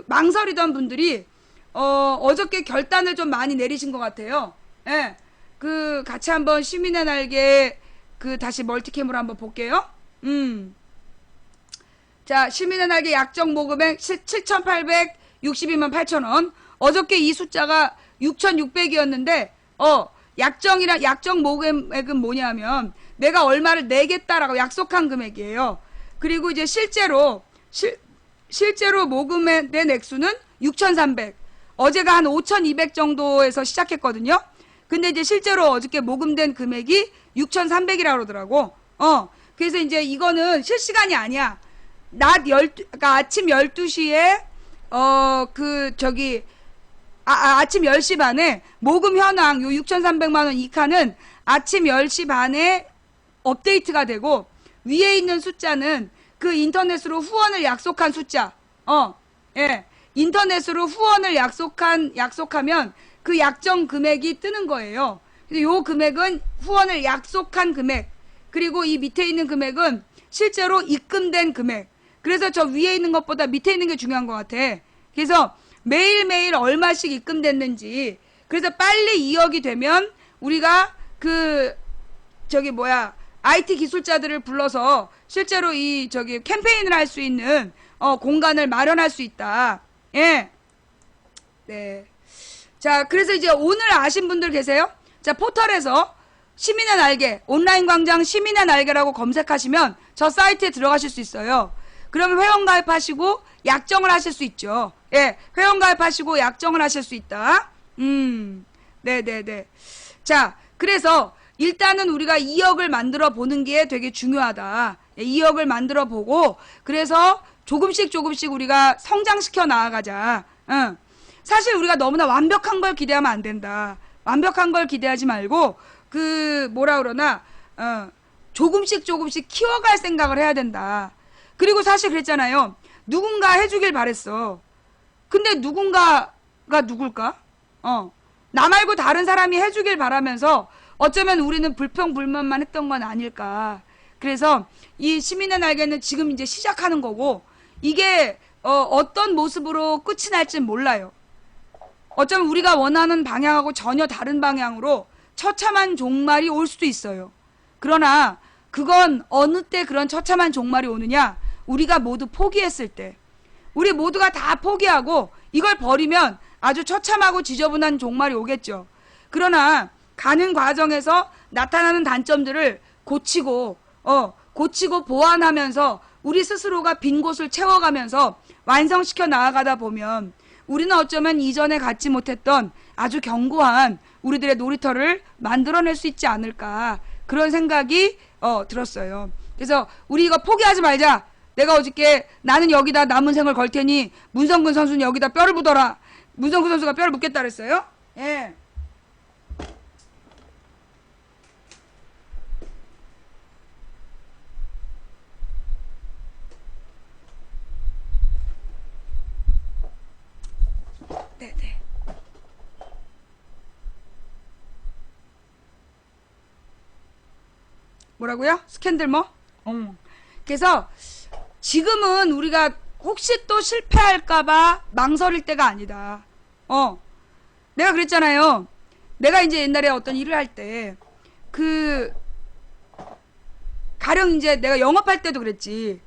망설이던 분들이 어저께 결단을 좀 많이 내리신 것 같아요. 예. 같이 한번 시민의 날개 다시 멀티캠으로 한번 볼게요. 자, 시민의 날개 약정 모금액 7,862만 8천원. 어저께 이 숫자가 6,600이었는데, 약정 모금액은 뭐냐면, 내가 얼마를 내겠다라고 약속한 금액이에요. 그리고 이제 실제로 모금된 액수는 6,300. 어제가 한 5,200 정도에서 시작했거든요. 근데 이제 실제로 어저께 모금된 금액이 6,300이라고 그러더라고. 그래서 이제 이거는 실시간이 아니야. 그러니까 아침 12시에, 아침 10시 반에 모금 현황 요 6,300만원 이 칸은 아침 10시 반에 업데이트가 되고, 위에 있는 숫자는 그 인터넷으로 후원을 약속한 숫자. 예. 인터넷으로 후원을 약속하면 그 약정 금액이 뜨는 거예요. 요 금액은 후원을 약속한 금액. 그리고 이 밑에 있는 금액은 실제로 입금된 금액. 그래서 저 위에 있는 것보다 밑에 있는 게 중요한 것 같아. 그래서 매일매일 얼마씩 입금됐는지. 그래서 빨리 2억이 되면 우리가 IT 기술자들을 불러서 실제로 캠페인을 할 수 있는 공간을 마련할 수 있다. 예. 네. 자, 그래서 이제 오늘 아신 분들 계세요? 자, 포털에서 시민의 날개, 온라인 광장 시민의 날개라고 검색하시면 저 사이트에 들어가실 수 있어요. 그러면 회원가입하시고 약정을 하실 수 있죠. 예, 회원가입하시고 약정을 하실 수 있다. 네네네. 자, 그래서 일단은 우리가 2억을 만들어 보는 게 되게 중요하다. 2억을 만들어 보고, 그래서 조금씩 우리가 성장시켜 나아가자. 사실 우리가 너무나 완벽한 걸 기대하면 안 된다. 완벽한 걸 기대하지 말고, 조금씩 키워갈 생각을 해야 된다. 그리고 사실 그랬잖아요. 누군가 해주길 바랬어. 근데 누군가가 누굴까? 나 말고 다른 사람이 해주길 바라면서 어쩌면 우리는 불평불만만 했던 건 아닐까. 그래서 이 시민의 날개는 지금 이제 시작하는 거고, 이게 어떤 모습으로 끝이 날지 몰라요. 어쩌면 우리가 원하는 방향하고 전혀 다른 방향으로 처참한 종말이 올 수도 있어요. 그러나 그건 어느 때 그런 처참한 종말이 오느냐? 우리가 모두 포기했을 때. 우리 모두가 다 포기하고 이걸 버리면 아주 처참하고 지저분한 종말이 오겠죠. 그러나 가는 과정에서 나타나는 단점들을 고치고 보완하면서 우리 스스로가 빈 곳을 채워가면서 완성시켜 나아가다 보면 우리는 어쩌면 이전에 갖지 못했던 아주 견고한 우리들의 놀이터를 만들어낼 수 있지 않을까, 그런 생각이 들었어요. 그래서 우리 이거 포기하지 말자. 내가 어저께 나는 여기다 남은 생을 걸 테니 문성근 선수는 여기다 뼈를 묻어라. 문성근 선수가 뼈를 묻겠다 그랬어요. 예. 네네. 뭐라고요? 스캔들 뭐? 그래서 지금은 우리가 혹시 또 실패할까봐 망설일 때가 아니다. 내가 그랬잖아요. 내가 이제 옛날에 어떤 일을 할 때, 가령 이제 내가 영업할 때도 그랬지.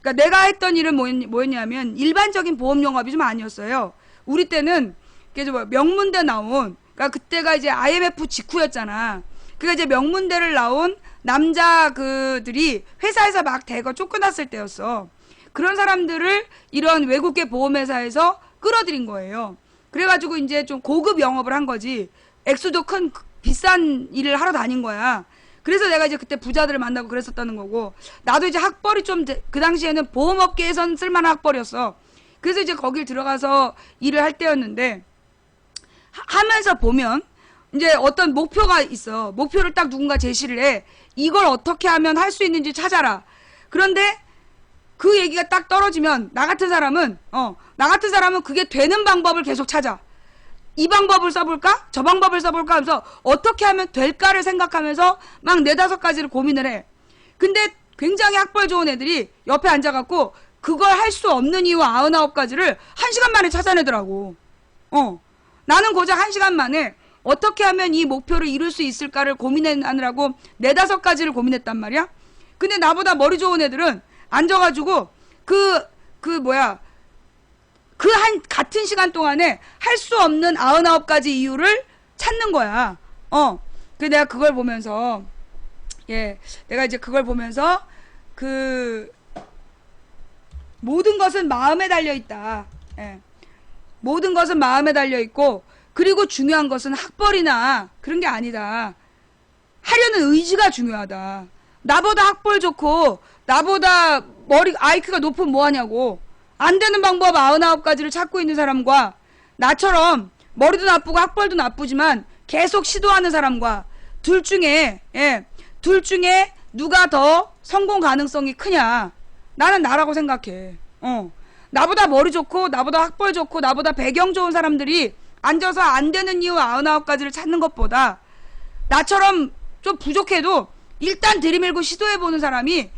그러니까 내가 했던 일은 뭐였냐면 일반적인 보험 영업이 좀 아니었어요. 우리 때는 그게 뭐 명문대 나온, 그러니까 그때가 이제 IMF 직후였잖아. 그러니까 이제 명문대를 나온 남자 그들이 회사에서 막 대거 쫓겨났을 때였어. 그런 사람들을 이런 외국계 보험회사에서 끌어들인 거예요. 그래가지고 이제 좀 고급 영업을 한 거지. 액수도 큰 비싼 일을 하러 다닌 거야. 그래서 내가 이제 그때 부자들을 만나고 그랬었다는 거고, 나도 이제 학벌이 좀 그 당시에는 보험업계에선 쓸만한 학벌이었어. 그래서 이제 거길 들어가서 일을 할 때였는데, 하면서 보면 이제 어떤 목표가 있어. 목표를 딱 누군가 제시를 해. 이걸 어떻게 하면 할 수 있는지 찾아라. 그런데 그 얘기가 딱 떨어지면 나 같은 사람은 그게 되는 방법을 계속 찾아. 이 방법을 써볼까? 저 방법을 써볼까? 하면서 어떻게 하면 될까를 생각하면서 막 4-5가지를 고민을 해. 근데 굉장히 학벌 좋은 애들이 옆에 앉아갖고 그걸 할 수 없는 이유 99가지를 1시간 만에 찾아내더라고. 나는 고작 1시간 만에 어떻게 하면 이 목표를 이룰 수 있을까를 고민하느라고 4-5가지를 고민했단 말이야. 근데 나보다 머리 좋은 애들은 앉아가지고 같은 시간 동안에 할 수 없는 99가지 이유를 찾는 거야. 그 내가 그걸 보면서, 내가 이제 그걸 보면서, 모든 것은 마음에 달려있다. 모든 것은 마음에 달려있고, 그리고 중요한 것은 학벌이나 그런 게 아니다. 하려는 의지가 중요하다. 나보다 학벌 좋고, 나보다 IQ가 높으면 뭐하냐고. 안 되는 방법 99가지를 찾고 있는 사람과 나처럼 머리도 나쁘고 학벌도 나쁘지만 계속 시도하는 사람과 둘 중에 누가 더 성공 가능성이 크냐. 나는 나라고 생각해. 나보다 머리 좋고 나보다 학벌 좋고 나보다 배경 좋은 사람들이 앉아서 안 되는 이유 99가지를 찾는 것보다 나처럼 좀 부족해도 일단 들이밀고 시도해보는 사람이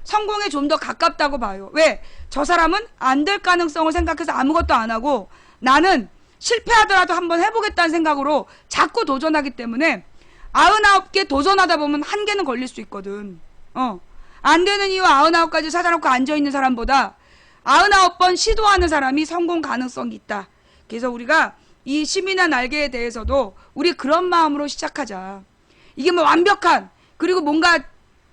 성공에 좀 더 가깝다고 봐요. 왜? 저 사람은 안 될 가능성을 생각해서 아무것도 안 하고 나는 실패하더라도 한번 해보겠다는 생각으로 자꾸 도전하기 때문에 99개 도전하다 보면 1개는 걸릴 수 있거든. 안 되는 이유 99가지 찾아놓고 앉아있는 사람보다 99번 시도하는 사람이 성공 가능성이 있다. 그래서 우리가 이 시민의 날개에 대해서도 우리 그런 마음으로 시작하자. 이게 뭐 완벽한, 그리고 뭔가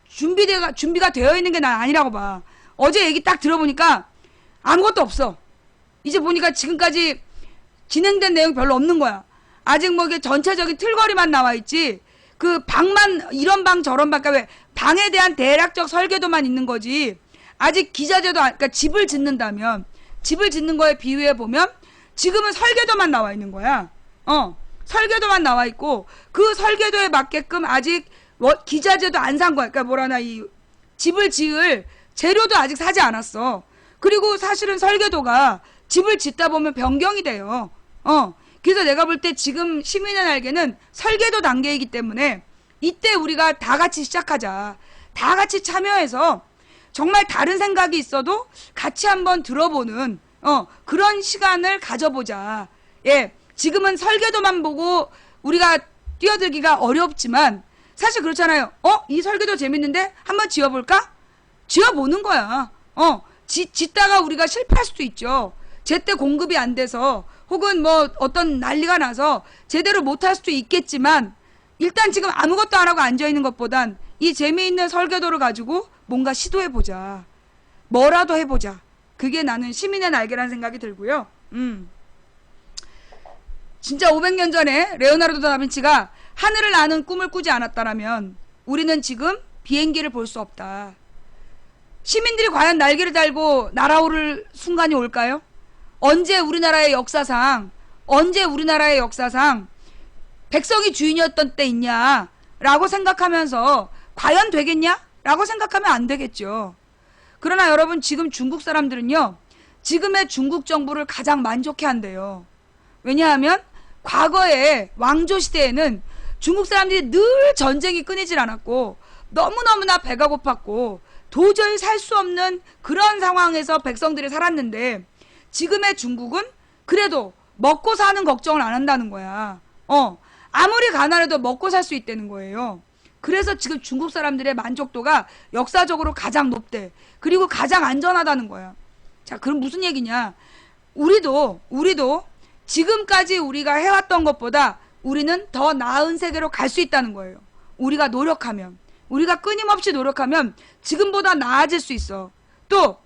준비가 되어 있는 게 난 아니라고 봐. 어제 얘기 딱 들어보니까 아무것도 없어. 이제 보니까 지금까지 진행된 내용이 별로 없는 거야. 아직 뭐 이게 전체적인 틀거리만 나와 있지. 그 방만, 이런 방 저런 방, 그러니까 왜 방에 대한 대략적 설계도만 있는 거지. 아직 기자재도, 그러니까 집을 짓는다면, 집을 짓는 거에 비유해 보면 지금은 설계도만 나와 있는 거야. 설계도만 나와 있고 그 설계도에 맞게끔 아직 기자재도 안 산 거야. 그러니까 뭐라나 이 집을 지을 재료도 아직 사지 않았어. 그리고 사실은 설계도가 집을 짓다 보면 변경이 돼요. 그래서 내가 볼 때 지금 시민의 날개는 설계도 단계이기 때문에 이때 우리가 다 같이 시작하자. 다 같이 참여해서 정말 다른 생각이 있어도 같이 한번 들어보는 그런 시간을 가져보자. 지금은 설계도만 보고 우리가 뛰어들기가 어렵지만 사실 그렇잖아요. 이 설계도 재밌는데 한번 지어볼까? 지어보는 거야. 짓다가 우리가 실패할 수도 있죠. 제때 공급이 안 돼서 혹은 뭐 어떤 난리가 나서 제대로 못할 수도 있겠지만 일단 지금 아무것도 안 하고 앉아있는 것보단 이 재미있는 설계도를 가지고 뭔가 시도해보자. 뭐라도 해보자. 그게 나는 시민의 날개라는 생각이 들고요. 진짜 500년 전에 레오나르도 다빈치가 하늘을 나는 꿈을 꾸지 않았다면 우리는 지금 비행기를 볼 수 없다. 시민들이 과연 날개를 달고 날아오를 순간이 올까요? 언제 우리나라의 역사상 백성이 주인이었던 때 있냐 라고 생각하면서 과연 되겠냐? 라고 생각하면 안 되겠죠. 그러나 여러분, 지금 중국 사람들은요, 지금의 중국 정부를 가장 만족해 한대요. 왜냐하면 과거에 왕조 시대에는 중국 사람들이 늘 전쟁이 끊이질 않았고 너무너무나 배가 고팠고 도저히 살 수 없는 그런 상황에서 백성들이 살았는데 지금의 중국은 그래도 먹고 사는 걱정을 안 한다는 거야. 아무리 가난해도 먹고 살 수 있다는 거예요. 그래서 지금 중국 사람들의 만족도가 역사적으로 가장 높대. 그리고 가장 안전하다는 거야. 자, 그럼 무슨 얘기냐? 우리도 지금까지 우리가 해왔던 것보다 우리는 더 나은 세계로 갈 수 있다는 거예요. 우리가 노력하면, 우리가 끊임없이 노력하면 지금보다 나아질 수 있어. 또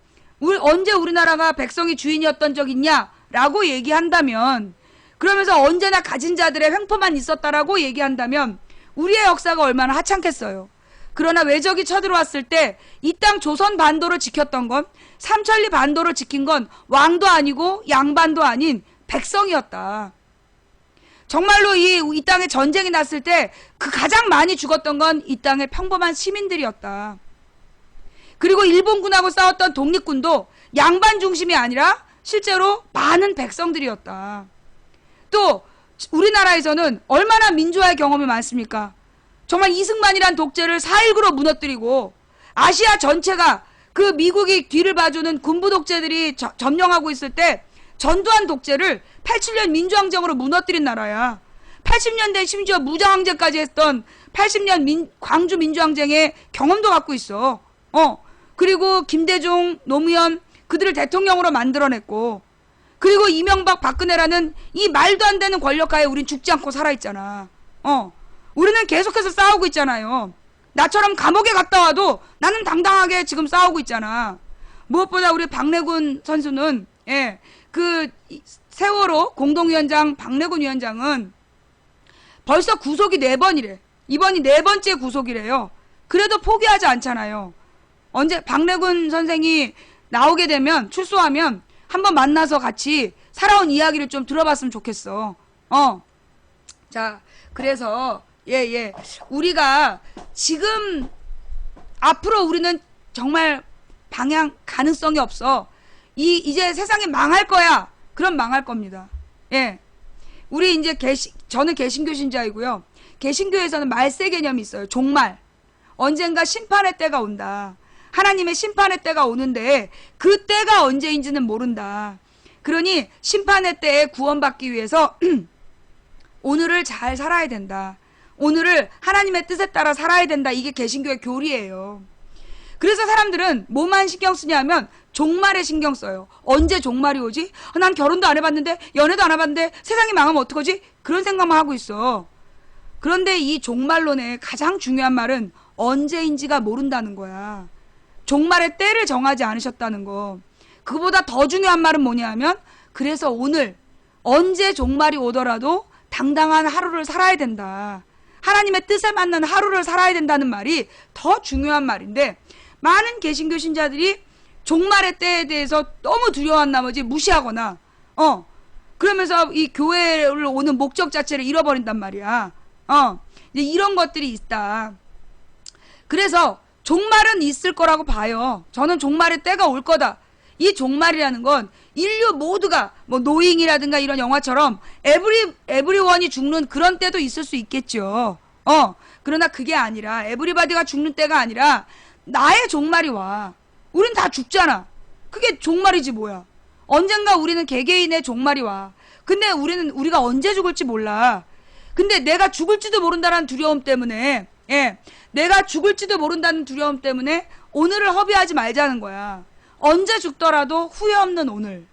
언제 우리나라가 백성이 주인이었던 적 있냐? 라고 얘기한다면, 그러면서 언제나 가진 자들의 횡포만 있었다라고 얘기한다면 우리의 역사가 얼마나 하찮겠어요. 그러나 외적이 쳐들어왔을 때 이 땅 조선 반도를 지켰던 건, 삼천리 반도를 지킨 건 왕도 아니고 양반도 아닌 백성이었다. 정말로 이 땅에 전쟁이 났을 때 그 가장 많이 죽었던 건 이 땅의 평범한 시민들이었다. 그리고 일본군하고 싸웠던 독립군도 양반 중심이 아니라 실제로 많은 백성들이었다. 또 우리나라에서는 얼마나 민주화의 경험이 많습니까? 정말 이승만이란 독재를 4.19로 무너뜨리고 아시아 전체가 그 미국이 뒤를 봐주는 군부 독재들이 점령하고 있을 때 전두환 독재를 87년 민주항쟁으로 무너뜨린 나라야. 80년대 심지어 무장항쟁까지 했던 80년 광주 민주항쟁의 경험도 갖고 있어. 그리고 김대중, 노무현 그들을 대통령으로 만들어냈고, 그리고 이명박, 박근혜라는 이 말도 안 되는 권력하에 우린 죽지 않고 살아있잖아. 우리는 계속해서 싸우고 있잖아요. 나처럼 감옥에 갔다 와도 나는 당당하게 지금 싸우고 있잖아. 무엇보다 우리 박래군 선수는, 그 세월호 공동위원장 박래군 위원장은 벌써 구속이 4번이래. 이번이 4번째 구속이래요. 그래도 포기하지 않잖아요. 언제 박래군 선생이 나오게 되면, 출소하면 한번 만나서 같이 살아온 이야기를 좀 들어봤으면 좋겠어. 자, 그래서 우리가 지금 앞으로 우리는 정말 방향 가능성이 없어. 이제 세상이 망할 거야. 그럼 망할 겁니다. 우리 이제 저는 개신교 신자이고요. 개신교에서는 말세 개념이 있어요. 종말. 언젠가 심판의 때가 온다. 하나님의 심판의 때가 오는데 그 때가 언제인지는 모른다. 그러니 심판의 때에 구원받기 위해서 오늘을 잘 살아야 된다. 오늘을 하나님의 뜻에 따라 살아야 된다. 이게 개신교의 교리예요. 그래서 사람들은 뭐만 신경 쓰냐면 종말에 신경 써요. 언제 종말이 오지? 난 결혼도 안 해봤는데, 연애도 안 해봤는데 세상이 망하면 어떡하지? 그런 생각만 하고 있어. 그런데 이 종말론의 가장 중요한 말은 언제인지가 모른다는 거야. 종말의 때를 정하지 않으셨다는 거. 그보다 더 중요한 말은 뭐냐 하면, 그래서 오늘 언제 종말이 오더라도 당당한 하루를 살아야 된다. 하나님의 뜻에 맞는 하루를 살아야 된다는 말이 더 중요한 말인데, 많은 개신교 신자들이 종말의 때에 대해서 너무 두려워한 나머지 무시하거나 그러면서 이 교회를 오는 목적 자체를 잃어버린단 말이야. 이제 이런 것들이 있다. 그래서 종말은 있을 거라고 봐요. 저는 종말의 때가 올 거다. 이 종말이라는 건 인류 모두가 뭐 노잉이라든가 이런 영화처럼 에브리원이 죽는 그런 때도 있을 수 있겠죠. 그러나 그게 아니라, 에브리바디가 죽는 때가 아니라 나의 종말이 와. 우린 다 죽잖아. 그게 종말이지 뭐야. 언젠가 우리는 개개인의 종말이 와. 근데 우리가 언제 죽을지 몰라. 근데 내가 죽을지도 모른다는 두려움 때문에, 내가 죽을지도 모른다는 두려움 때문에 오늘을 허비하지 말자는 거야. 언제 죽더라도 후회 없는 오늘.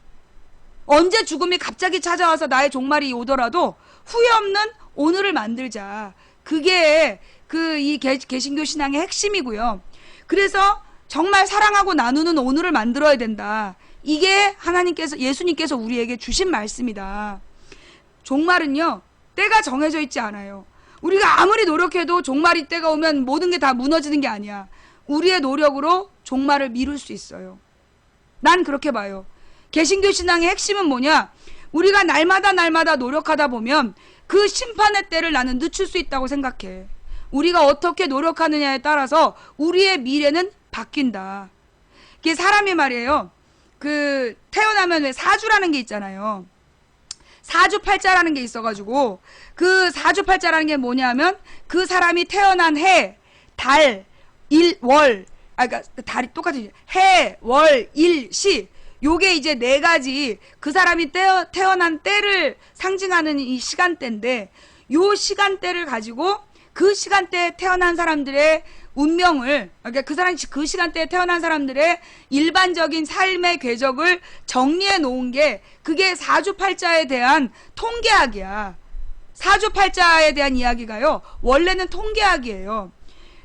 언제 죽음이 갑자기 찾아와서 나의 종말이 오더라도 후회 없는 오늘을 만들자. 그게 이 개신교 신앙의 핵심이고요. 그래서 정말 사랑하고 나누는 오늘을 만들어야 된다. 이게 예수님께서 우리에게 주신 말씀이다. 종말은요, 때가 정해져 있지 않아요. 우리가 아무리 노력해도 종말이 때가 오면 모든 게 다 무너지는 게 아니야. 우리의 노력으로 종말을 미룰 수 있어요. 난 그렇게 봐요. 개신교 신앙의 핵심은 뭐냐? 우리가 날마다 노력하다 보면 그 심판의 때를 나는 늦출 수 있다고 생각해. 우리가 어떻게 노력하느냐에 따라서 우리의 미래는 바뀐다. 이게 사람이 말이에요. 태어나면 왜 사주라는 게 있잖아요. 사주팔자라는 게 있어가지고, 그 사주팔자라는 게 뭐냐면 그 사람이 태어난 해, 달, 일, 월, 그러니까 달이 똑같이 해, 월, 일, 시. 요게 이제 4가지 그 사람이 태어난 때를 상징하는 이 시간대인데, 요 시간대를 가지고 그 시간대에 태어난 사람들의 운명을, 그러니까 그 시간대에 태어난 사람들의 일반적인 삶의 궤적을 정리해 놓은 게 그게 사주팔자에 대한 통계학이야. 사주팔자에 대한 이야기가요, 원래는 통계학이에요.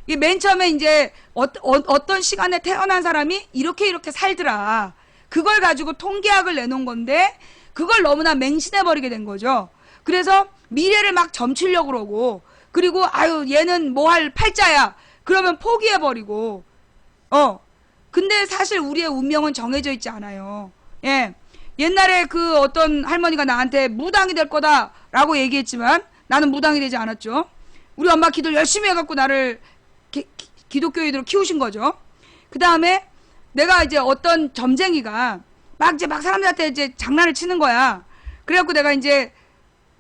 이게 맨 처음에 이제 어떤 시간에 태어난 사람이 이렇게 살더라. 그걸 가지고 통계학을 내놓은 건데 그걸 너무나 맹신해버리게 된 거죠. 그래서 미래를 막 점치려고 그러고, 그리고 아유 얘는 뭐 할 팔자야 그러면 포기해버리고, 근데 사실 우리의 운명은 정해져 있지 않아요. 예. 옛날에 그 어떤 할머니가 나한테 무당이 될 거다 라고 얘기했지만 나는 무당이 되지 않았죠. 우리 엄마 기도를 열심히 해갖고 나를 기독교인으로 키우신 거죠. 그 다음에 내가 이제 어떤 점쟁이가 막 사람들한테 이제 장난을 치는 거야. 그래갖고 내가 이제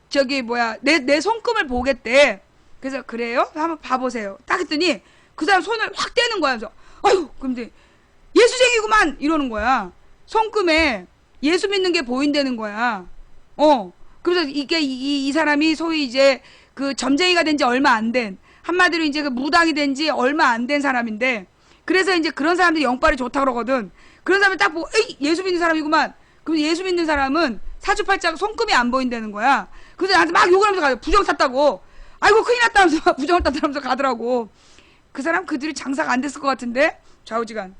내 손금을 보겠대. 그래서 그래요? 한번 봐보세요. 딱 했더니 그 사람 손을 확 떼는 거야. 그래서 아유, 근데 예수쟁이구만 이러는 거야. 손금에 예수 믿는 게 보인다는 거야. 그래서 이게 이 사람이 소위 이제 그 점쟁이가 된 지 얼마 안 된, 한마디로 이제 그 무당이 된 지 얼마 안 된 사람인데, 그래서 이제 그런 사람들이 영빨이 좋다 그러거든. 그런 사람을 딱 보고 에이, 예수 믿는 사람이구만. 그럼 예수 믿는 사람은 사주팔자가 손금이 안 보인다는 거야. 그래서 나한테 막 욕을 하면서 가요. 부정 탔다고. 아이고 큰일 났다면서 부정을 탔다면서 가더라고. 그 사람 그들이 장사가 안 됐을 것 같은데. 좌우지간.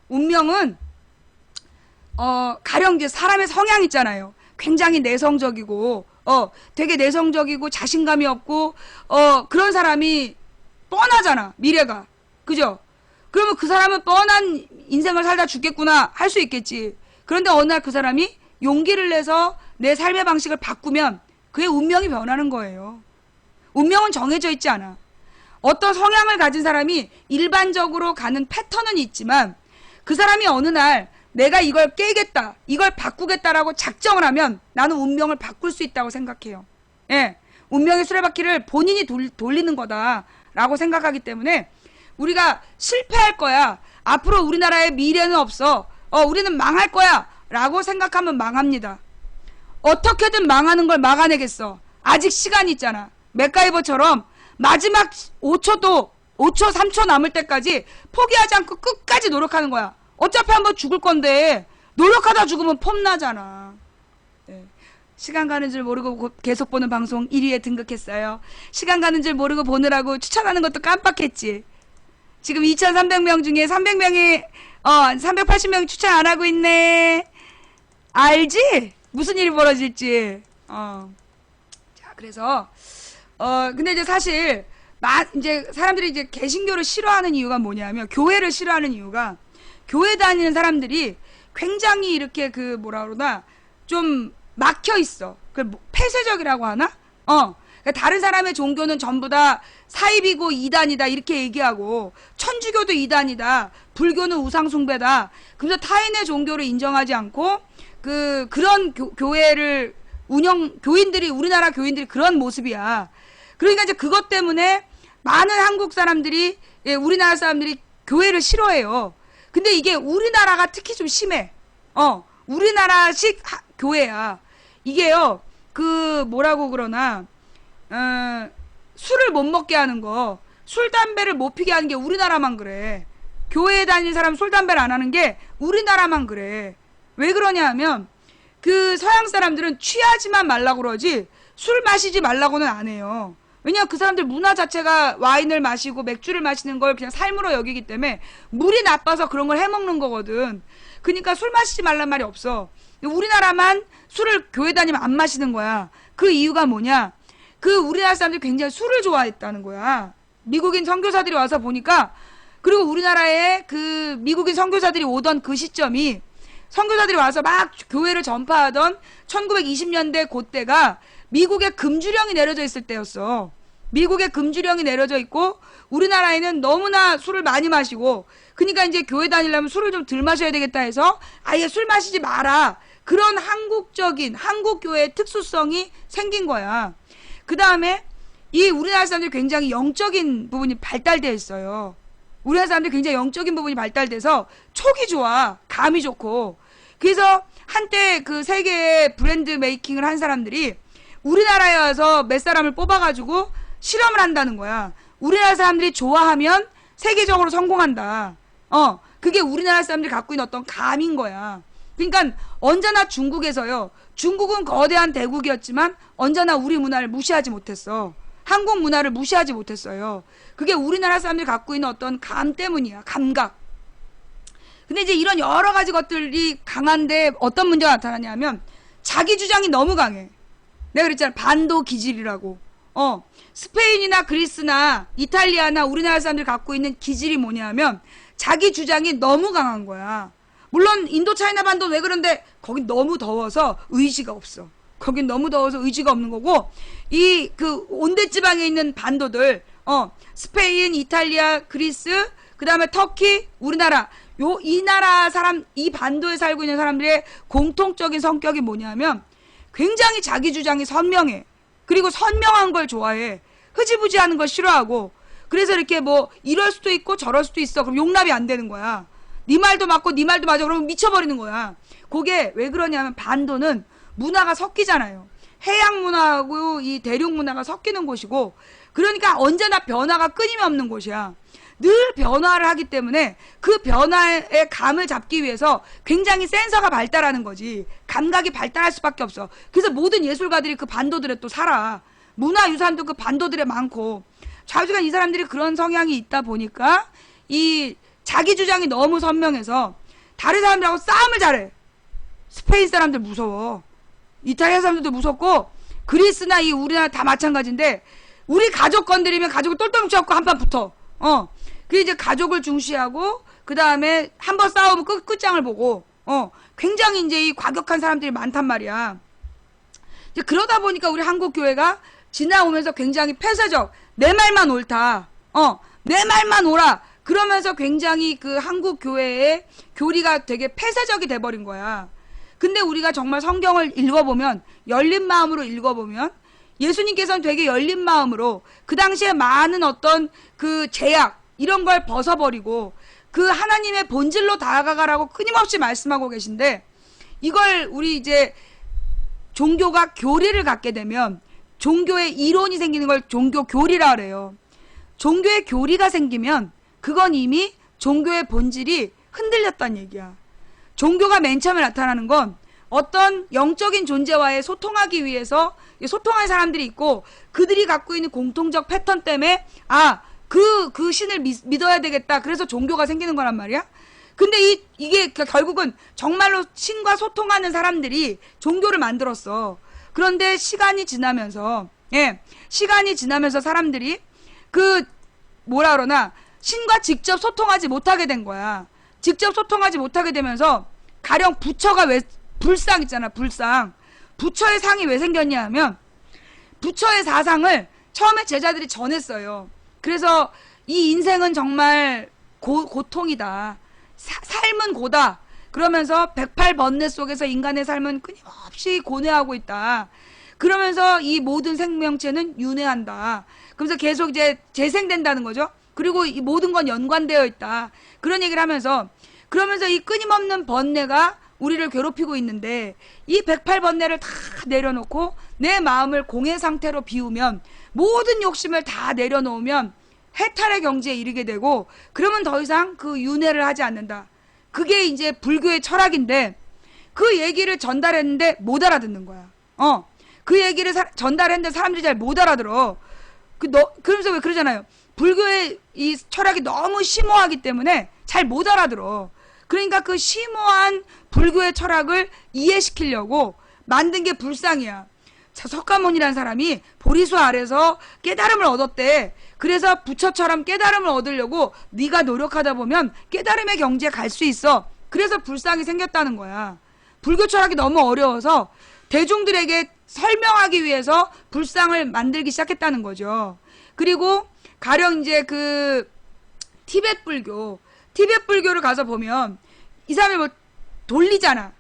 운명은 가령 이제 사람의 성향 있잖아요. 굉장히 내성적이고 되게 내성적이고 자신감이 없고 그런 사람이 뻔하잖아, 미래가. 그죠? 그러면 그 사람은 뻔한 인생을 살다 죽겠구나 할 수 있겠지. 그런데 어느 날 그 사람이 용기를 내서 내 삶의 방식을 바꾸면 그의 운명이 변하는 거예요. 운명은 정해져 있지 않아. 어떤 성향을 가진 사람이 일반적으로 가는 패턴은 있지만 그 사람이 어느 날 내가 이걸 깨겠다, 이걸 바꾸겠다라고 작정을 하면 나는 운명을 바꿀 수 있다고 생각해요. 예, 운명의 수레바퀴를 본인이 돌리는 거다라고 생각하기 때문에 우리가 실패할 거야, 앞으로 우리나라에 미래는 없어, 우리는 망할 거야 라고 생각하면 망합니다. 어떻게든 망하는 걸 막아내겠어. 아직 시간이 있잖아. 맥가이버처럼 마지막 5초 3초 남을 때까지 포기하지 않고 끝까지 노력하는 거야. 어차피 한번 죽을 건데 노력하다 죽으면 폼나잖아. 네. 시간 가는 줄 모르고 계속 보는 방송 1위에 등극했어요. 시간 가는 줄 모르고 보느라고 추천하는 것도 깜빡했지. 지금 2,300명 중에 300명이 380명 추천 안 하고 있네. 알지? 무슨 일이 벌어질지. 자, 그래서 근데 이제 사실 이제 사람들이 이제 개신교를 싫어하는 이유가 뭐냐면, 교회를 싫어하는 이유가, 교회 다니는 사람들이 굉장히 이렇게 그 뭐라 그러나 좀 막혀 있어. 그 폐쇄적이라고 하나? 그러니까 다른 사람의 종교는 전부 다 사입이고 이단이다 이렇게 얘기하고, 천주교도 이단이다, 불교는 우상숭배다, 그래서 타인의 종교를 인정하지 않고 그런 교회를 교인들이, 우리나라 교인들이 그런 모습이야. 그러니까 이제 그것 때문에 많은 한국 사람들이, 우리나라 사람들이 교회를 싫어해요. 근데 이게 우리나라가 특히 좀 심해. 우리나라식 교회야. 이게요, 그 뭐라고 그러나, 술을 못 먹게 하는 거, 술 담배를 못 피게 하는 게 우리나라만 그래. 교회에 다니는 사람 술 담배를 안 하는 게 우리나라만 그래. 왜 그러냐 하면, 그 서양 사람들은 취하지만 말라고 그러지 술 마시지 말라고는 안 해요. 왜냐면 그 사람들 문화 자체가 와인을 마시고 맥주를 마시는 걸 그냥 삶으로 여기기 때문에 물이 나빠서 그런 걸 해먹는 거거든. 그러니까 술 마시지 말란 말이 없어. 우리나라만 술을 교회 다니면 안 마시는 거야. 그 이유가 뭐냐, 그 우리나라 사람들이 굉장히 술을 좋아했다는 거야. 미국인 선교사들이 와서 보니까, 그리고 우리나라에 그 미국인 선교사들이 오던 그 시점이, 선교사들이 와서 막 교회를 전파하던 1920년대 그때가 미국에 금주령이 내려져 있을 때였어. 미국에 금주령이 내려져 있고 우리나라에는 너무나 술을 많이 마시고, 그러니까 이제 교회 다니려면 술을 좀 덜 마셔야 되겠다 해서 아예 술 마시지 마라, 그런 한국적인 한국 교회의 특수성이 생긴 거야. 그 다음에 이 우리나라 사람들이 굉장히 영적인 부분이 발달되어 있어요. 우리나라 사람들이 굉장히 영적인 부분이 발달돼서 촉이 좋아, 감이 좋고. 그래서 한때 그 세계의 브랜드 메이킹을 한 사람들이 우리나라에 와서 몇 사람을 뽑아가지고 실험을 한다는 거야. 우리나라 사람들이 좋아하면 세계적으로 성공한다. 그게 우리나라 사람들이 갖고 있는 어떤 감인 거야. 그러니까 언제나 중국에서요. 중국은 거대한 대국이었지만 언제나 우리 문화를 무시하지 못했어. 한국 문화를 무시하지 못했어요. 그게 우리나라 사람들이 갖고 있는 어떤 감 때문이야. 감각. 근데 이제 이런 여러 가지 것들이 강한데 어떤 문제가 나타나냐면 자기 주장이 너무 강해. 내가 그랬잖아. 반도 기질이라고. 스페인이나 그리스나 이탈리아나 우리나라 사람들이 갖고 있는 기질이 뭐냐면 자기 주장이 너무 강한 거야. 물론 인도 차이나 반도 왜 그런데 거긴 너무 더워서 의지가 없어. 거긴 너무 더워서 의지가 없는 거고 이 그 온대지방에 있는 반도들 스페인, 이탈리아, 그리스, 그다음에 터키, 우리나라 이 나라 사람 이 반도에 살고 있는 사람들의 공통적인 성격이 뭐냐면 굉장히 자기 주장이 선명해. 그리고 선명한 걸 좋아해. 흐지부지하는 걸 싫어하고 그래서 이렇게 뭐 이럴 수도 있고 저럴 수도 있어. 그럼 용납이 안 되는 거야. 네 말도 맞고 네 말도 맞아. 그러면 미쳐버리는 거야. 그게 왜 그러냐면 반도는 문화가 섞이잖아요. 해양 문화하고 이 대륙 문화가 섞이는 곳이고 그러니까 언제나 변화가 끊임이 없는 곳이야. 늘 변화를 하기 때문에 그 변화의 감을 잡기 위해서 굉장히 센서가 발달하는 거지. 감각이 발달할 수밖에 없어. 그래서 모든 예술가들이 그 반도들에 또 살아. 문화유산도 그 반도들에 많고 좌우지간 이 사람들이 그런 성향이 있다 보니까 이 자기 주장이 너무 선명해서 다른 사람들하고 싸움을 잘해. 스페인 사람들 무서워. 이탈리아 사람들도 무섭고 그리스나 이 우리나라 다 마찬가지인데 우리 가족 건드리면 가족을 똘똘 뭉쳐갖고 한판 붙어. 그 이제 가족을 중시하고 그 다음에 한번 싸우면 끝장을 보고 굉장히 이제 이 과격한 사람들이 많단 말이야. 이제 그러다 보니까 우리 한국 교회가 지나오면서 굉장히 폐쇄적. 내 말만 옳다. 내 말만 옳아. 그러면서 굉장히 그 한국 교회의 교리가 되게 폐쇄적이 돼버린 거야. 근데 우리가 정말 성경을 읽어보면 열린 마음으로 읽어보면 예수님께서는 되게 열린 마음으로 그 당시에 많은 어떤 그 제약 이런 걸 벗어버리고 그 하나님의 본질로 다가가라고 끊임없이 말씀하고 계신데 이걸 우리 이제 종교가 교리를 갖게 되면 종교의 이론이 생기는 걸 종교 교리라 그래요. 종교의 교리가 생기면 그건 이미 종교의 본질이 흔들렸다는 얘기야. 종교가 맨 처음에 나타나는 건 어떤 영적인 존재와의 소통하기 위해서 소통할 사람들이 있고 그들이 갖고 있는 공통적 패턴 때문에 그 신을 믿어야 되겠다. 그래서 종교가 생기는 거란 말이야. 근데 이게 결국은 정말로 신과 소통하는 사람들이 종교를 만들었어. 그런데 시간이 지나면서 사람들이 뭐라 그러나 신과 직접 소통하지 못하게 된 거야. 직접 소통하지 못하게 되면서 가령 부처가 불상 있잖아. 불상. 부처의 상이 왜 생겼냐 하면 부처의 사상을 처음에 제자들이 전했어요. 그래서 이 인생은 정말 고통이다. 삶은 고다. 그러면서 108번뇌 속에서 인간의 삶은 끊임없이 고뇌하고 있다. 그러면서 이 모든 생명체는 윤회한다. 그러면서 계속 이제 재생된다는 거죠. 그리고 이 모든 건 연관되어 있다. 그런 얘기를 하면서 그러면서 이 끊임없는 번뇌가 우리를 괴롭히고 있는데 이 108번뇌를 다 내려놓고 내 마음을 공해 상태로 비우면 모든 욕심을 다 내려놓으면 해탈의 경지에 이르게 되고 그러면 더 이상 그 윤회를 하지 않는다. 그게 이제 불교의 철학인데 그 얘기를 전달했는데 못 알아듣는 거야. 그 얘기를 전달했는데 사람들이 잘 못 알아들어. 그러면서 왜 그러잖아요. 불교의 이 철학이 너무 심오하기 때문에 잘 못 알아들어. 그러니까 그 심오한 불교의 철학을 이해시키려고 만든 게 불상이야. 석가모니라는 사람이 보리수 아래서 깨달음을 얻었대. 그래서 부처처럼 깨달음을 얻으려고 네가 노력하다 보면 깨달음의 경지에 갈 수 있어. 그래서 불상이 생겼다는 거야. 불교 철학이 너무 어려워서 대중들에게 설명하기 위해서 불상을 만들기 시작했다는 거죠. 그리고 가령 이제 그 티베트 불교를 가서 보면 이 사람이 뭐 돌리잖아.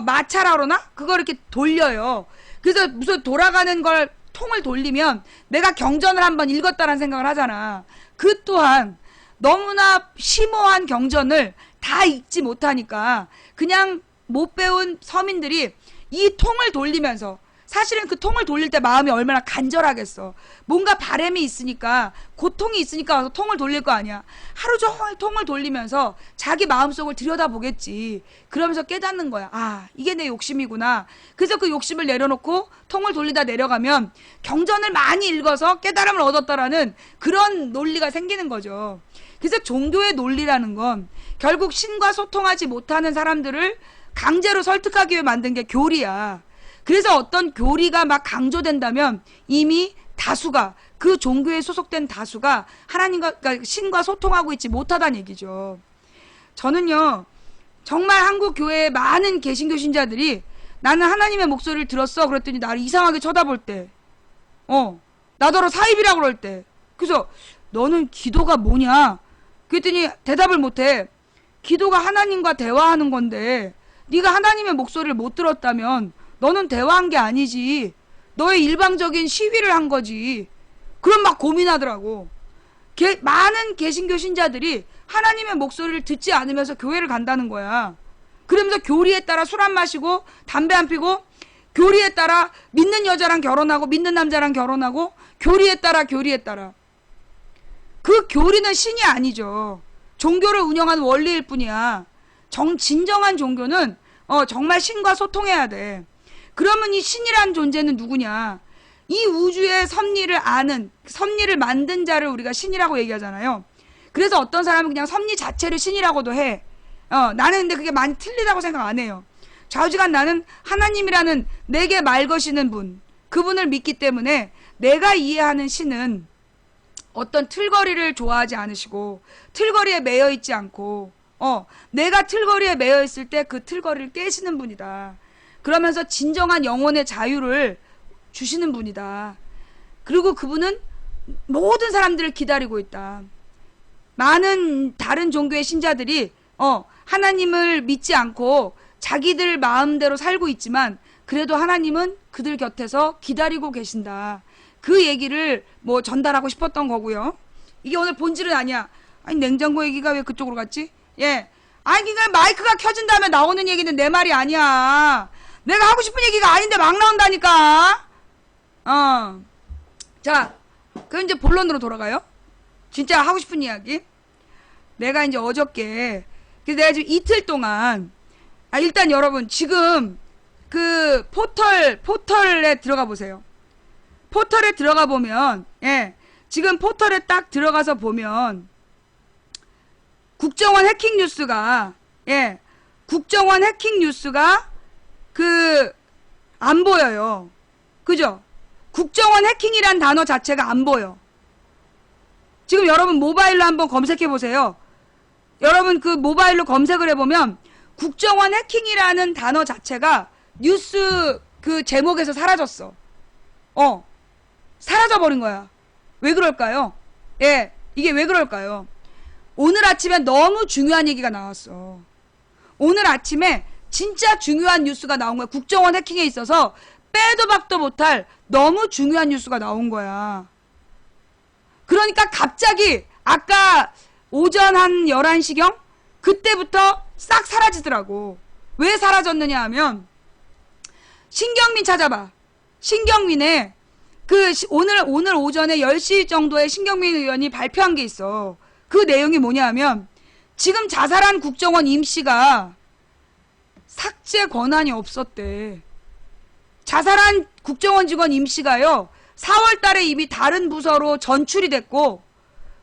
마차라 그러나? 그걸 이렇게 돌려요. 그래서 무슨 돌아가는 걸 통을 돌리면 내가 경전을 한번 읽었다라는 생각을 하잖아. 그 또한 너무나 심오한 경전을 다 읽지 못하니까 그냥 못 배운 서민들이 이 통을 돌리면서 사실은 그 통을 돌릴 때 마음이 얼마나 간절하겠어. 뭔가 바람이 있으니까, 고통이 있으니까 와서 통을 돌릴 거 아니야. 하루 종일 통을 돌리면서 자기 마음속을 들여다보겠지. 그러면서 깨닫는 거야. 아, 이게 내 욕심이구나. 그래서 그 욕심을 내려놓고 통을 돌리다 내려가면 경전을 많이 읽어서 깨달음을 얻었다라는 그런 논리가 생기는 거죠. 그래서 종교의 논리라는 건 결국 신과 소통하지 못하는 사람들을 강제로 설득하기 위해 만든 게 교리야. 그래서 어떤 교리가 막 강조된다면 이미 다수가, 그 종교에 소속된 다수가 하나님과, 그러니까 신과 소통하고 있지 못하다는 얘기죠. 저는요, 정말 한국 교회의 많은 개신교 신자들이 나는 하나님의 목소리를 들었어. 그랬더니 나를 이상하게 쳐다볼 때, 나더러 사입이라고 그럴 때, 그래서 너는 기도가 뭐냐? 그랬더니 대답을 못해. 기도가 하나님과 대화하는 건데 네가 하나님의 목소리를 못 들었다면 너는 대화한 게 아니지. 너의 일방적인 시위를 한 거지. 그럼 막 고민하더라고. 많은 개신교 신자들이 하나님의 목소리를 듣지 않으면서 교회를 간다는 거야. 그러면서 교리에 따라 술 안 마시고 담배 안 피고, 교리에 따라 믿는 여자랑 결혼하고 믿는 남자랑 결혼하고, 교리에 따라 그 교리는 신이 아니죠. 종교를 운영하는 원리일 뿐이야. 진정한 종교는 정말 신과 소통해야 돼. 그러면 이 신이란 존재는 누구냐? 이 우주의 섭리를 아는, 섭리를 만든 자를 우리가 신이라고 얘기하잖아요. 그래서 어떤 사람은 그냥 섭리 자체를 신이라고도 해. 나는 근데 그게 많이 틀리다고 생각 안 해요. 좌우지간 나는 하나님이라는 내게 말 거시는 분, 그분을 믿기 때문에 내가 이해하는 신은 어떤 틀거리를 좋아하지 않으시고 틀거리에 매여 있지 않고 내가 틀거리에 매여 있을 때 그 틀거리를 깨시는 분이다. 그러면서 진정한 영혼의 자유를 주시는 분이다. 그리고 그분은 모든 사람들을 기다리고 있다. 많은 다른 종교의 신자들이 하나님을 믿지 않고 자기들 마음대로 살고 있지만 그래도 하나님은 그들 곁에서 기다리고 계신다. 그 얘기를 뭐 전달하고 싶었던 거고요. 이게 오늘 본질은 아니야. 아니, 냉장고 얘기가 왜 그쪽으로 갔지? 예. 아니, 그러니까 마이크가 켜진 다음에 나오는 얘기는 내 말이 아니야. 내가 하고 싶은 얘기가 아닌데 막 나온다니까. 자, 그럼 이제 본론으로 돌아가요. 진짜 하고 싶은 이야기. 내가 이제 어저께, 그래서 내가 지금 이틀 동안, 일단 여러분 지금 그 포털에 들어가 보세요. 포털에 들어가 보면, 지금 포털에 딱 들어가서 보면 국정원 해킹 뉴스가, 국정원 해킹 뉴스가 안 보여요. 그죠? 국정원 해킹이란 단어 자체가 안 보여. 지금 여러분 모바일로 한번 검색해 보세요. 여러분 그 모바일로 검색을 해보면 국정원 해킹이라는 단어 자체가 뉴스 그 제목에서 사라졌어. 사라져버린 거야. 왜 그럴까요? 이게 왜 그럴까요? 오늘 아침에 너무 중요한 얘기가 나왔어. 오늘 아침에 진짜 중요한 뉴스가 나온 거야. 국정원 해킹에 있어서 빼도 박도 못할 너무 중요한 뉴스가 나온 거야. 그러니까 갑자기 아까 오전 한 11시경 그때부터 싹 사라지더라고. 왜 사라졌느냐 하면 신경민 찾아봐. 신경민의 오늘 오전에 10시 정도에 신경민 의원이 발표한 게 있어. 그 내용이 뭐냐 하면 지금 자살한 국정원 임씨가 삭제 권한이 없었대. 자살한 국정원 직원 임씨가요 4월 달에 이미 다른 부서로 전출이 됐고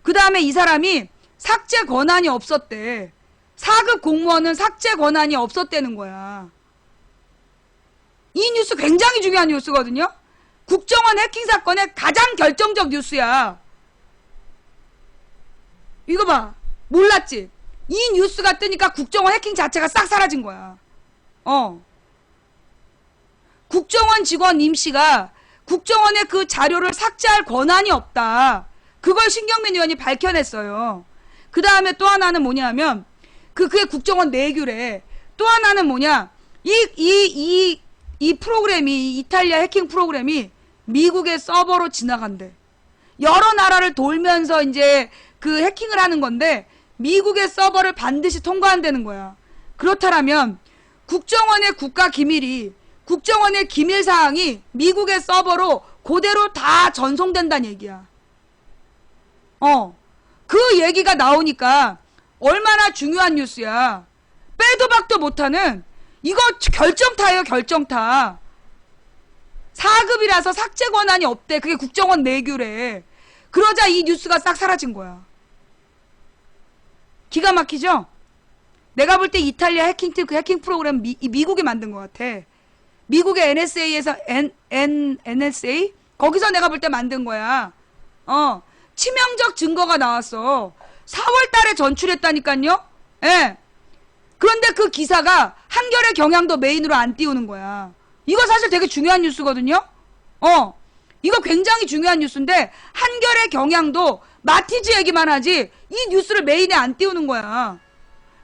그 다음에 이 사람이 삭제 권한이 없었대. 4급 공무원은 삭제 권한이 없었다는 거야. 이 뉴스 굉장히 중요한 뉴스거든요. 국정원 해킹 사건의 가장 결정적 뉴스야. 이거 봐. 몰랐지? 이 뉴스가 뜨니까 국정원 해킹 자체가 싹 사라진 거야. 국정원 직원 임씨가 국정원의 그 자료를 삭제할 권한이 없다. 그걸 신경민 의원이 밝혀냈어요. 그 다음에 또 하나는 뭐냐면 그게 국정원 내규래. 또 하나는 뭐냐? 이 프로그램이 이탈리아 해킹 프로그램이 미국의 서버로 지나간대. 여러 나라를 돌면서 이제 그 해킹을 하는 건데 미국의 서버를 반드시 통과한다는 거야. 그렇다면 국정원의 국가 기밀이 국정원의 기밀사항이 미국의 서버로 그대로 다 전송된다는 얘기야. 그 얘기가 나오니까 얼마나 중요한 뉴스야. 빼도 박도 못하는 이거 결정타예요, 결정타. 4급이라서 삭제 권한이 없대. 그게 국정원 내규래. 그러자 이 뉴스가 싹 사라진 거야. 기가 막히죠? 내가 볼 때 이탈리아 해킹팀 그 해킹 프로그램 미국이 만든 것 같아. 미국의 NSA에서 NSA? 거기서 내가 볼 때 만든 거야. 치명적 증거가 나왔어. 4월 달에 전출했다니까요? 예. 그런데 그 기사가 한겨레 경향도 메인으로 안 띄우는 거야. 이거 사실 되게 중요한 뉴스거든요? 이거 굉장히 중요한 뉴스인데, 한겨레 경향도 마티즈 얘기만 하지, 이 뉴스를 메인에 안 띄우는 거야.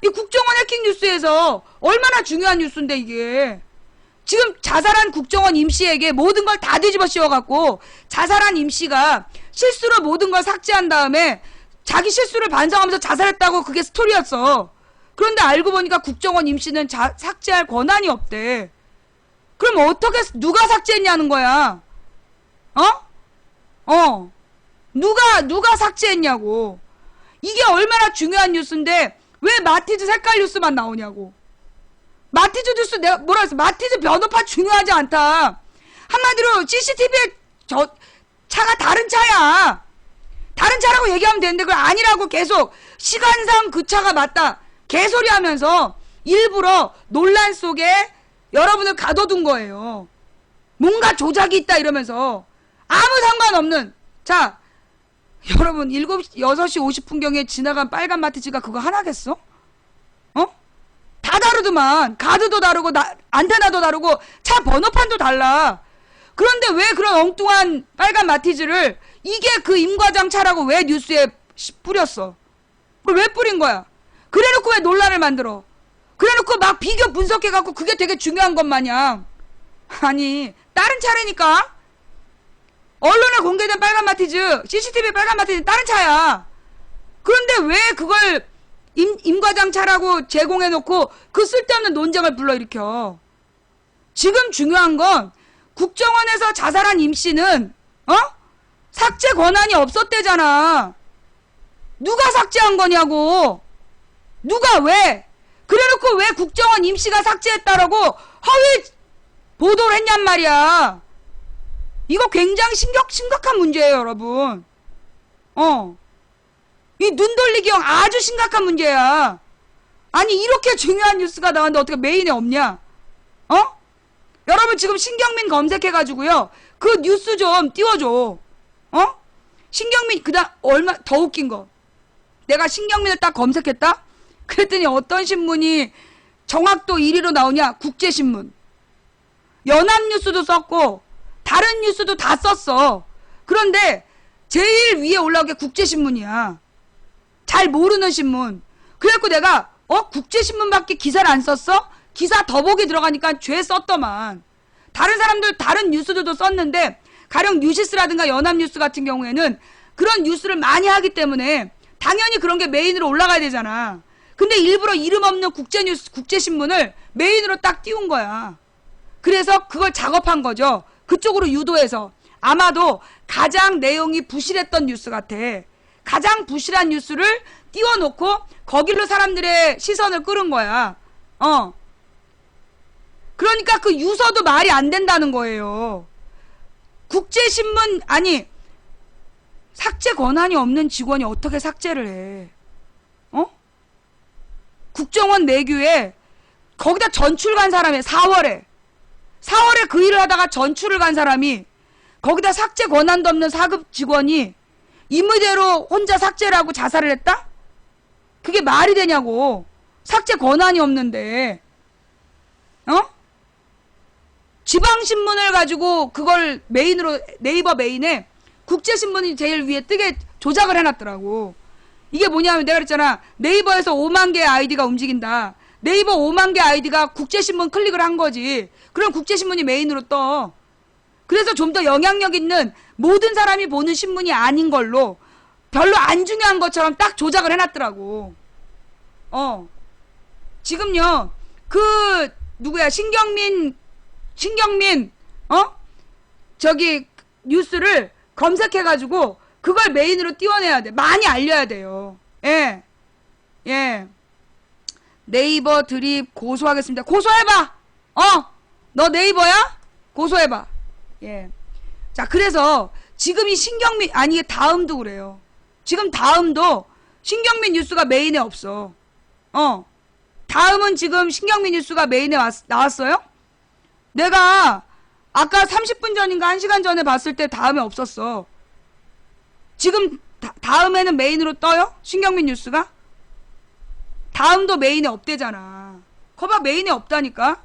이 국정원 해킹 뉴스에서 얼마나 중요한 뉴스인데, 이게. 지금 자살한 국정원 임씨에게 모든 걸 다 뒤집어 씌워갖고, 자살한 임씨가 실수로 모든 걸 삭제한 다음에, 자기 실수를 반성하면서 자살했다고 그게 스토리였어. 그런데 알고 보니까 국정원 임씨는 삭제할 권한이 없대. 그럼 어떻게, 누가 삭제했냐는 거야. 누가 삭제했냐고. 이게 얼마나 중요한 뉴스인데, 왜 마티즈 색깔 뉴스만 나오냐고. 마티즈 뉴스 내가 뭐라 했어. 마티즈 변호파 중요하지 않다. 한마디로 CCTV에 차가 다른 차야. 다른 차라고 얘기하면 되는데 그걸 아니라고 계속 시간상 그 차가 맞다. 개소리 하면서 일부러 논란 속에 여러분을 가둬둔 거예요. 뭔가 조작이 있다 이러면서 아무 상관없는. 자, 여러분 6시 50분경에 지나간 빨간 마티즈가 그거 하나겠어? 다 다르더만. 가드도 다르고 안테나도 다르고 차 번호판도 달라. 그런데 왜 그런 엉뚱한 빨간 마티즈를 이게 그 임과장 차라고 왜 뉴스에 뿌렸어? 그걸 왜 뿌린 거야? 그래놓고 왜 논란을 만들어? 그래놓고 막 비교 분석해갖고 그게 되게 중요한 것 마냥. 아니 다른 차례니까. 언론에 공개된 빨간 마티즈, CCTV 빨간 마티즈 다른 차야. 그런데 왜 그걸 임과장 차라고 제공해놓고 그 쓸데없는 논쟁을 불러일으켜. 지금 중요한 건 국정원에서 자살한 임씨는 삭제 권한이 없었대잖아. 누가 삭제한 거냐고. 누가 왜? 그래놓고 왜 국정원 임씨가 삭제했다라고 허위 보도를 했냔 말이야. 이거 굉장히 심각한 문제예요, 여러분. 이 눈 돌리기형 아주 심각한 문제야. 아니 이렇게 중요한 뉴스가 나왔는데 어떻게 메인에 없냐? 여러분 지금 신경민 검색해가지고요. 그 뉴스 좀 띄워줘. 신경민 그다음 얼마 더 웃긴 거. 내가 신경민을 딱 검색했다. 그랬더니 어떤 신문이 정확도 1위로 나오냐? 국제신문. 연합뉴스도 썼고 다른 뉴스도 다 썼어. 그런데 제일 위에 올라온 게 국제신문이야. 잘 모르는 신문. 그래갖고 내가 국제신문밖에 기사를 안 썼어? 기사 더보기 들어가니까 죄 썼더만. 다른 사람들 다른 뉴스들도 썼는데 가령 뉴시스라든가 연합뉴스 같은 경우에는 그런 뉴스를 많이 하기 때문에 당연히 그런 게 메인으로 올라가야 되잖아. 근데 일부러 이름 없는 국제뉴스, 국제신문을 메인으로 딱 띄운 거야. 그래서 그걸 작업한 거죠. 그쪽으로 유도해서. 아마도 가장 내용이 부실했던 뉴스 같아. 가장 부실한 뉴스를 띄워놓고 거길로 사람들의 시선을 끌은 거야. 그러니까 그 유서도 말이 안 된다는 거예요. 국제신문, 아니 삭제 권한이 없는 직원이 어떻게 삭제를 해? 국정원 내규에 거기다 전출 간 사람이 4월에 그 일을 하다가 전출을 간 사람이 거기다 삭제 권한도 없는 4급 직원이 임의대로 혼자 삭제를 하고 자살을 했다? 그게 말이 되냐고. 삭제 권한이 없는데. 지방신문을 가지고 그걸 메인으로 네이버 메인에 국제신문이 제일 위에 뜨게 조작을 해놨더라고. 이게 뭐냐면 내가 그랬잖아. 네이버에서 5만 개의 아이디가 움직인다. 네이버 5만 개 아이디가 국제신문 클릭을 한 거지. 그럼 국제신문이 메인으로 떠. 그래서 좀 더 영향력 있는 모든 사람이 보는 신문이 아닌 걸로 별로 안 중요한 것처럼 딱 조작을 해놨더라고. 지금요. 그 누구야 신경민 신경민 저기 뉴스를 검색해가지고 그걸 메인으로 띄워내야 돼. 많이 알려야 돼요. 예. 예. 네이버 드립 고소하겠습니다. 고소해봐. 너 네이버야? 고소해봐. 예. 자, 그래서 지금 이 신경민, 아니, 이게 다음도 그래요. 지금 다음도 신경민 뉴스가 메인에 없어. 다음은 지금 신경민 뉴스가 메인에 나왔어요? 내가 아까 30분 전인가 1시간 전에 봤을 때 다음에 없었어. 지금 다음에는 메인으로 떠요? 신경민 뉴스가? 다음도 메인에 없대잖아. 거봐, 메인에 없다니까?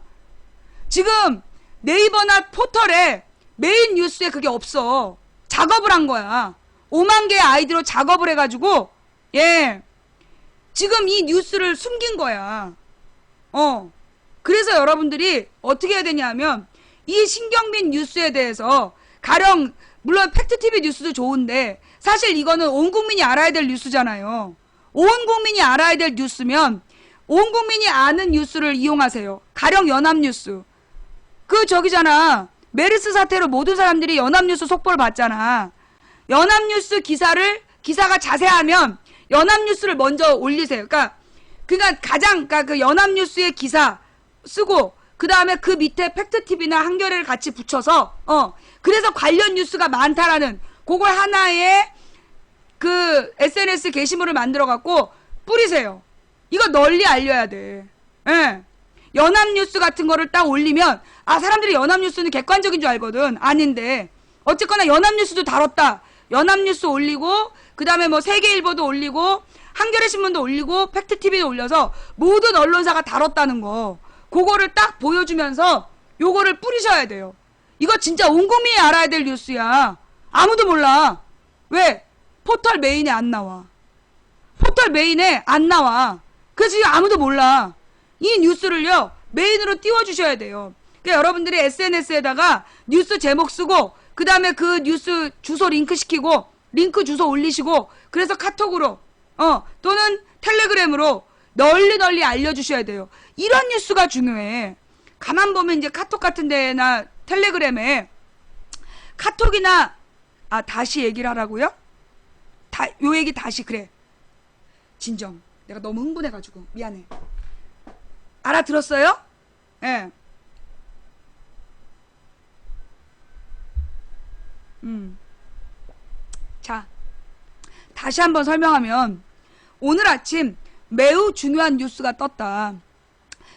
지금 네이버나 포털에 메인 뉴스에 그게 없어. 작업을 한 거야. 5만 개의 아이디로 작업을 해가지고, 예. 지금 이 뉴스를 숨긴 거야. 그래서 여러분들이 어떻게 해야 되냐 하면, 이 신경민 뉴스에 대해서, 가령, 물론 팩트TV 뉴스도 좋은데, 사실 이거는 온 국민이 알아야 될 뉴스잖아요. 온 국민이 알아야 될 뉴스면, 온 국민이 아는 뉴스를 이용하세요. 가령 연합뉴스. 저기잖아. 메르스 사태로 모든 사람들이 연합뉴스 속보를 봤잖아. 연합뉴스 기사가 자세하면 연합뉴스를 먼저 올리세요. 그러니까 그 연합뉴스의 기사 쓰고 그 다음에 그 밑에 팩트TV나 한겨레를 같이 붙여서 그래서 관련 뉴스가 많다라는 그걸 하나의 그 SNS 게시물을 만들어 갖고 뿌리세요. 이거 널리 알려야 돼. 예. 연합뉴스 같은 거를 딱 올리면 사람들이 연합뉴스는 객관적인 줄 알거든. 아닌데 어쨌거나 연합뉴스도 다뤘다. 연합뉴스 올리고 그 다음에 뭐 세계일보도 올리고 한겨레신문도 올리고 팩트TV도 올려서 모든 언론사가 다뤘다는 거 그거를 딱 보여주면서 요거를 뿌리셔야 돼요. 이거 진짜 온 국민이 알아야 될 뉴스야. 아무도 몰라. 왜? 포털 메인에 안 나와. 포털 메인에 안 나와. 그래서 아무도 몰라. 이 뉴스를요 메인으로 띄워주셔야 돼요. 그러니까 여러분들이 SNS에다가 뉴스 제목 쓰고 그 다음에 그 뉴스 주소 링크 시키고 링크 주소 올리시고 그래서 카톡으로 또는 텔레그램으로 널리 알려주셔야 돼요. 이런 뉴스가 중요해. 가만 보면 이제 카톡 같은 데나 텔레그램에 카톡이나 다시 얘기를 하라고요? 요 얘기 다시 그래. 진정. 내가 너무 흥분해가지고 미안해. 알아들었어요? 예. 자, 다시 한번 설명하면 오늘 아침 매우 중요한 뉴스가 떴다.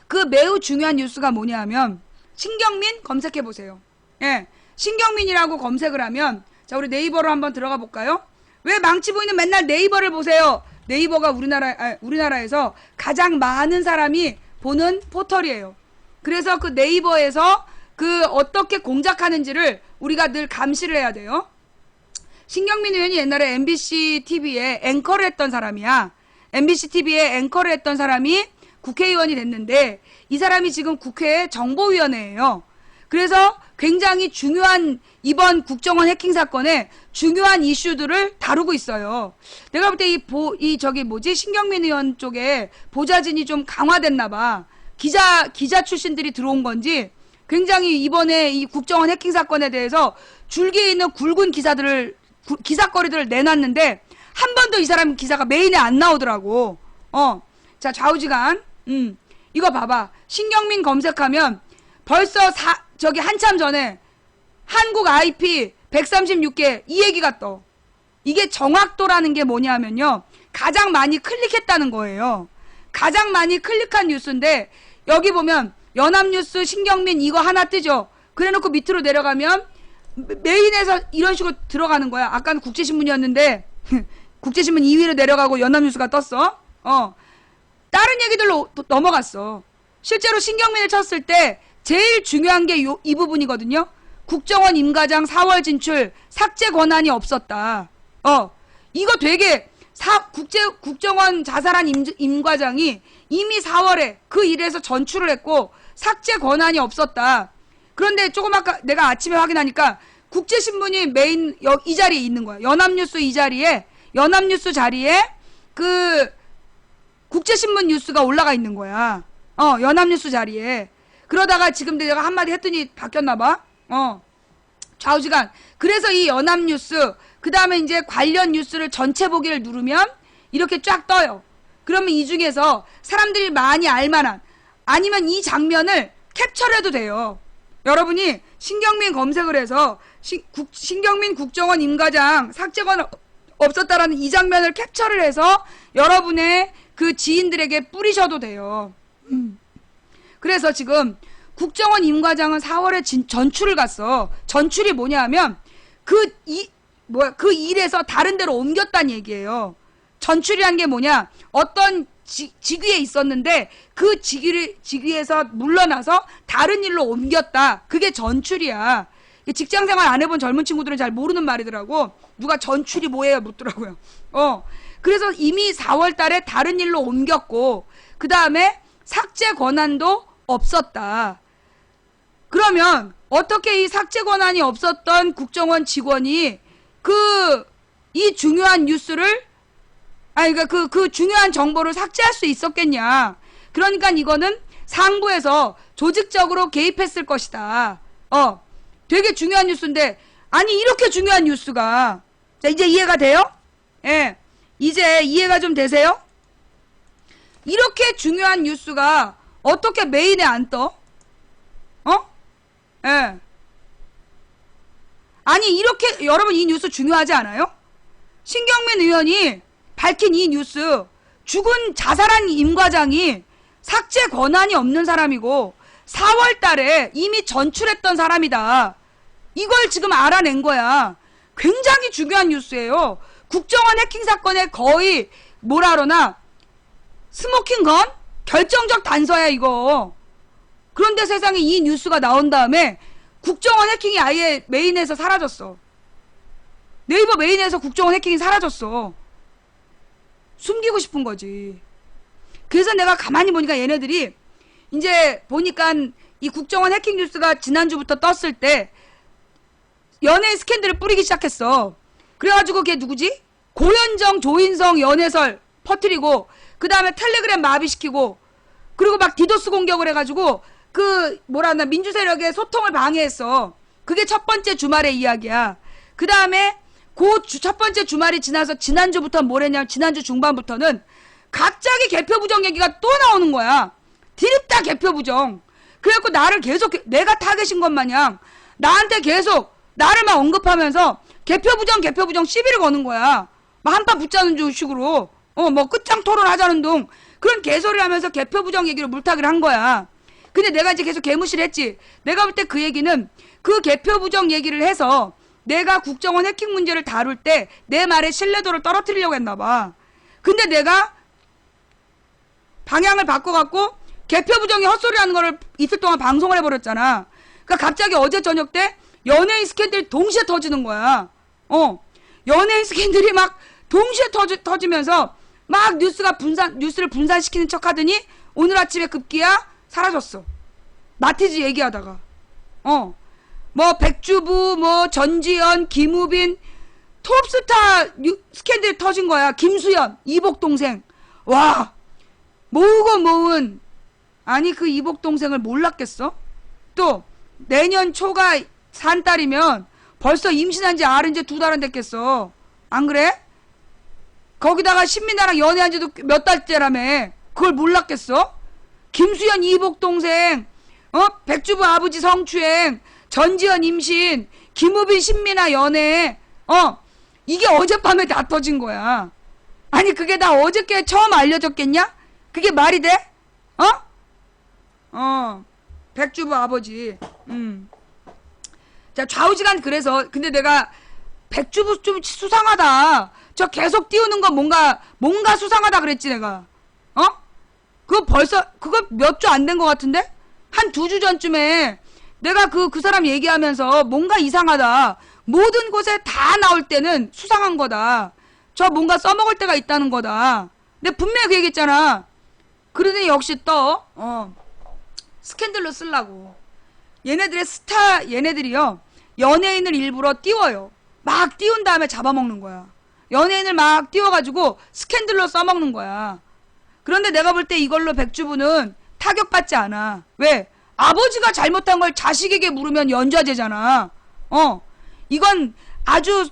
그 매우 중요한 뉴스가 뭐냐 하면 신경민 검색해보세요. 예, 신경민이라고 검색을 하면 자, 우리 네이버로 한번 들어가 볼까요? 왜 망치 부인은 맨날 네이버를 보세요. 네이버가 우리나라에서 가장 많은 사람이 보는 포털이에요. 그래서 그 네이버에서 그 어떻게 공작하는지를 우리가 늘 감시를 해야 돼요. 신경민 의원이 옛날에 MBC TV에 앵커를 했던 사람이야. MBC TV에 앵커를 했던 사람이 국회의원이 됐는데 이 사람이 지금 국회 정보위원회예요. 그래서 굉장히 중요한 이번 국정원 해킹 사건에 중요한 이슈들을 다루고 있어요. 내가 볼 때 신경민 의원 쪽에 보좌진이 좀 강화됐나 봐. 기자 출신들이 들어온 건지 굉장히 이번에 이 국정원 해킹 사건에 대해서 줄기에 있는 굵은 기사거리들을 내놨는데 한 번도 이 사람 기사가 메인에 안 나오더라고. 자, 좌우지간. 이거 봐봐. 신경민 검색하면 벌써 한참 전에 한국 IP 136개 이 얘기가 떠. 이게 정확도라는 게 뭐냐면요. 가장 많이 클릭했다는 거예요. 가장 많이 클릭한 뉴스인데 여기 보면 연합뉴스 신경민 이거 하나 뜨죠. 그래놓고 밑으로 내려가면 메인에서 이런 식으로 들어가는 거야. 아까는 국제신문이었는데 국제신문 2위로 내려가고 연합뉴스가 떴어. 다른 얘기들로 넘어갔어. 실제로 신경민을 쳤을 때 제일 중요한 게 이 부분이거든요. 국정원 임과장 4월 진출 삭제 권한이 없었다. 이거 되게 국정원 자살한 임과장이 이미 4월에 그 일에서 전출을 했고 삭제 권한이 없었다. 그런데 조금 아까 내가 아침에 확인하니까 국제신문이 메인 이 자리에 있는 거야. 연합뉴스 이 자리에 연합뉴스 자리에 그 국제신문 뉴스가 올라가 있는 거야. 연합뉴스 자리에. 그러다가 지금 내가 한마디 했더니 바뀌었나봐. 좌우지간. 그래서 이 연합뉴스, 그 다음에 이제 관련 뉴스를 전체 보기를 누르면 이렇게 쫙 떠요. 그러면 이 중에서 사람들이 많이 알만한, 아니면 이 장면을 캡처를 해도 돼요. 여러분이 신경민 검색을 해서 신경민 국정원 임과장 삭제건 없었다라는 이 장면을 캡처를 해서 여러분의 그 지인들에게 뿌리셔도 돼요. 그래서 지금 국정원 임과장은 4월에 전출을 갔어. 전출이 뭐냐 하면 그 일에서 다른 데로 옮겼다는 얘기예요. 전출이란 게 뭐냐? 어떤 직위에 있었는데 그 직위에서 물러나서 다른 일로 옮겼다. 그게 전출이야. 직장생활 안 해본 젊은 친구들은 잘 모르는 말이더라고. 누가 전출이 뭐예요? 묻더라고요. 그래서 이미 4월 달에 다른 일로 옮겼고, 그 다음에 삭제 권한도 없었다. 그러면 어떻게 이 삭제 권한이 없었던 국정원 직원이 이 중요한 뉴스를, 그러니까 그 중요한 정보를 삭제할 수 있었겠냐. 그러니까 이거는 상부에서 조직적으로 개입했을 것이다. 되게 중요한 뉴스인데, 아니 이렇게 중요한 뉴스가, 자 이제 이해가 돼요? 예, 이제 이해가 좀 되세요? 이렇게 중요한 뉴스가 어떻게 메인에 안 떠? 예. 아니 이렇게, 여러분 이 뉴스 중요하지 않아요? 신경민 의원이 밝힌 이 뉴스, 죽은 자살한 임과장이 삭제 권한이 없는 사람이고 4월 달에 이미 전출했던 사람이다. 이걸 지금 알아낸 거야. 굉장히 중요한 뉴스예요. 국정원 해킹 사건의 거의 뭐라 그러나 스모킹건? 결정적 단서야 이거. 그런데 세상에 이 뉴스가 나온 다음에 국정원 해킹이 아예 메인에서 사라졌어. 네이버 메인에서 국정원 해킹이 사라졌어. 숨기고 싶은 거지. 그래서 내가 가만히 보니까 얘네들이 이제 보니까 이 국정원 해킹 뉴스가 지난주부터 떴을 때 연예인 스캔들을 뿌리기 시작했어. 그래가지고 걔 누구지? 고현정, 조인성 연애설 퍼뜨리고, 그 다음에 텔레그램 마비시키고, 그리고 막 디도스 공격을 해가지고 민주 세력의 소통을 방해했어. 그게 첫 번째 주말의 이야기야. 그 다음에 첫 번째 주말이 지나서 지난주부터 뭘 했냐면, 지난주 중반부터는 갑자기 개표 부정 얘기가 또 나오는 거야. 드립다 개표 부정. 그래갖고 나를 계속, 내가 타겟인 것 마냥 나한테 계속 나를 막 언급하면서 개표 부정 시비를 거는 거야. 막 한판 붙자는 식으로. 뭐 끝장 토론하자는 둥. 그런 개소리를 하면서 개표 부정 얘기로 물타기를 한 거야. 근데 내가 이제 계속 개무시를 했지. 내가 볼 때 그 얘기는 그 개표 부정 얘기를 해서 내가 국정원 해킹 문제를 다룰 때 내 말의 신뢰도를 떨어뜨리려고 했나 봐. 근데 내가 방향을 바꿔갖고 개표 부정이 헛소리하는 거를 이틀 동안 방송을 해버렸잖아. 그러니까 갑자기 어제 저녁 때 연예인 스캔들이 동시에 터지는 거야. 연예인 스캔들이 막 동시에 터지면서 막 뉴스를 분산시키는 척 하더니 오늘 아침에 급기야 사라졌어. 마티즈 얘기하다가. 뭐 백주부, 뭐 전지현, 김우빈, 톱스타 스캔들이 터진 거야. 김수현, 이복 동생. 와, 모으고 모은, 아니 그 이복 동생을 몰랐겠어? 또 내년 초가 산 딸이면 벌써 임신한 지 알은 지 2달은 됐겠어. 안 그래? 거기다가 신민아랑 연애한 지도 몇 달째라며. 그걸 몰랐겠어? 김수현 이복 동생, 백주부 아버지 성추행, 전지현 임신, 김우빈 신민아 연애, 이게 어젯밤에 다 터진 거야. 아니 그게 다 어저께 처음 알려졌겠냐? 그게 말이 돼? 백주부 아버지. 자, 좌우지간. 그래서 근데 내가 백주부 좀 수상하다. 저 계속 띄우는 거 뭔가 수상하다 그랬지 내가. 그거 몇 주 안 된 것 같은데? 한 2주 전쯤에 내가 그 사람 얘기하면서 뭔가 이상하다. 모든 곳에 다 나올 때는 수상한 거다. 저 뭔가 써먹을 때가 있다는 거다. 내가 분명히 그 얘기했잖아. 그러더니 역시 떠. 스캔들로 쓰려고. 얘네들의 얘네들이요. 연예인을 일부러 띄워요. 막 띄운 다음에 잡아먹는 거야. 연예인을 막 띄워가지고 스캔들로 써먹는 거야. 그런데 내가 볼 때 이걸로 백주부는 타격받지 않아. 왜? 아버지가 잘못한 걸 자식에게 물으면 연좌제잖아. 이건 아주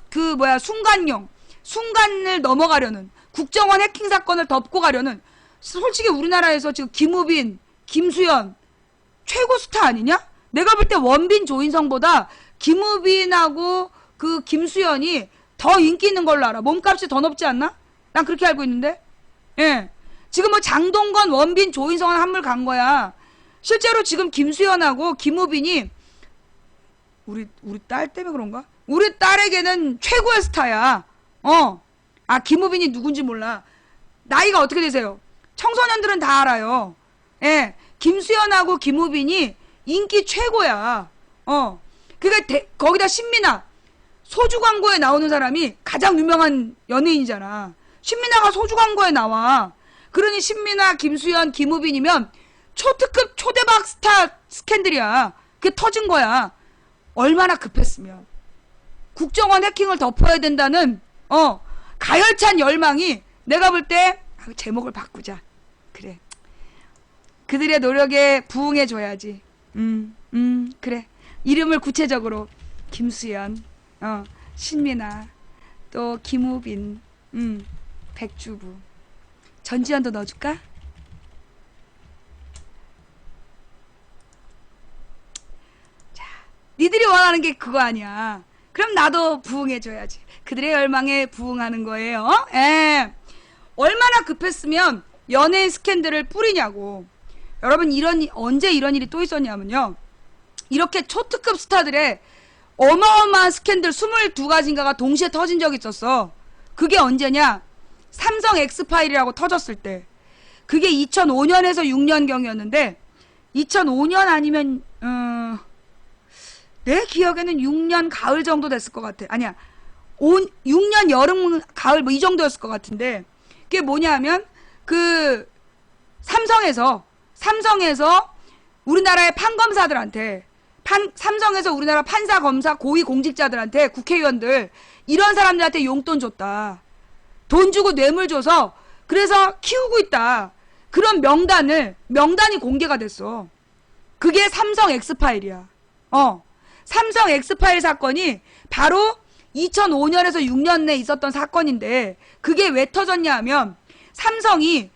순간을 넘어가려는, 국정원 해킹 사건을 덮고 가려는, 솔직히 우리나라에서 지금 김우빈, 김수현 최고 스타 아니냐? 내가 볼 때 원빈 조인성보다 김우빈하고 그 김수현이 더 인기 있는 걸로 알아. 몸값이 더 높지 않나? 난 그렇게 알고 있는데. 예. 지금 뭐 장동건, 원빈, 조인성은 한물 간 거야. 실제로 지금 김수현하고 김우빈이 우리 딸 때문에 그런가? 우리 딸에게는 최고의 스타야. 김우빈이 누군지 몰라. 나이가 어떻게 되세요? 청소년들은 다 알아요. 예. 김수현하고 김우빈이 인기 최고야. 그러니까 거기다 신민아. 소주 광고에 나오는 사람이 가장 유명한 연예인이잖아. 신민아가 소주 광고에 나와. 그러니 신민아, 김수현, 김우빈이면 초특급 초대박 스타 스캔들이야. 그게 터진 거야. 얼마나 급했으면. 국정원 해킹을 덮어야 된다는 가열찬 열망이, 내가 볼 때 제목을 바꾸자. 그래. 그들의 노력에 부응해줘야지. 그래. 이름을 구체적으로 김수현, 신민아, 또 김우빈, 백주부, 전지현도 넣어줄까? 자, 니들이 원하는 게 그거 아니야. 그럼 나도 부응해줘야지. 그들의 열망에 부응하는 거예요. 예. 얼마나 급했으면 연예인 스캔들을 뿌리냐고. 여러분, 언제 이런 일이 또 있었냐면요. 이렇게 초특급 스타들의 어마어마한 스캔들 22가지인가가 동시에 터진 적이 있었어. 그게 언제냐? 삼성 엑스파일이라고 터졌을 때. 그게 2005년에서 6년경이었는데 2005년 아니면 내 기억에는 6년 가을 정도 됐을 것 같아. 아니야. 6년 여름 가을 뭐 이 정도였을 것 같은데, 그게 뭐냐면 그 삼성에서 우리나라의 판검사들한테, 삼성에서 우리나라 판사, 검사, 고위 공직자들한테, 국회의원들, 이런 사람들한테 용돈 줬다. 돈 주고 뇌물 줘서 그래서 키우고 있다. 그런 명단이 공개가 됐어. 그게 삼성 엑스파일이야. 삼성 엑스파일 사건이 바로 2005년에서 6년에 있었던 사건인데, 그게 왜 터졌냐 하면 삼성이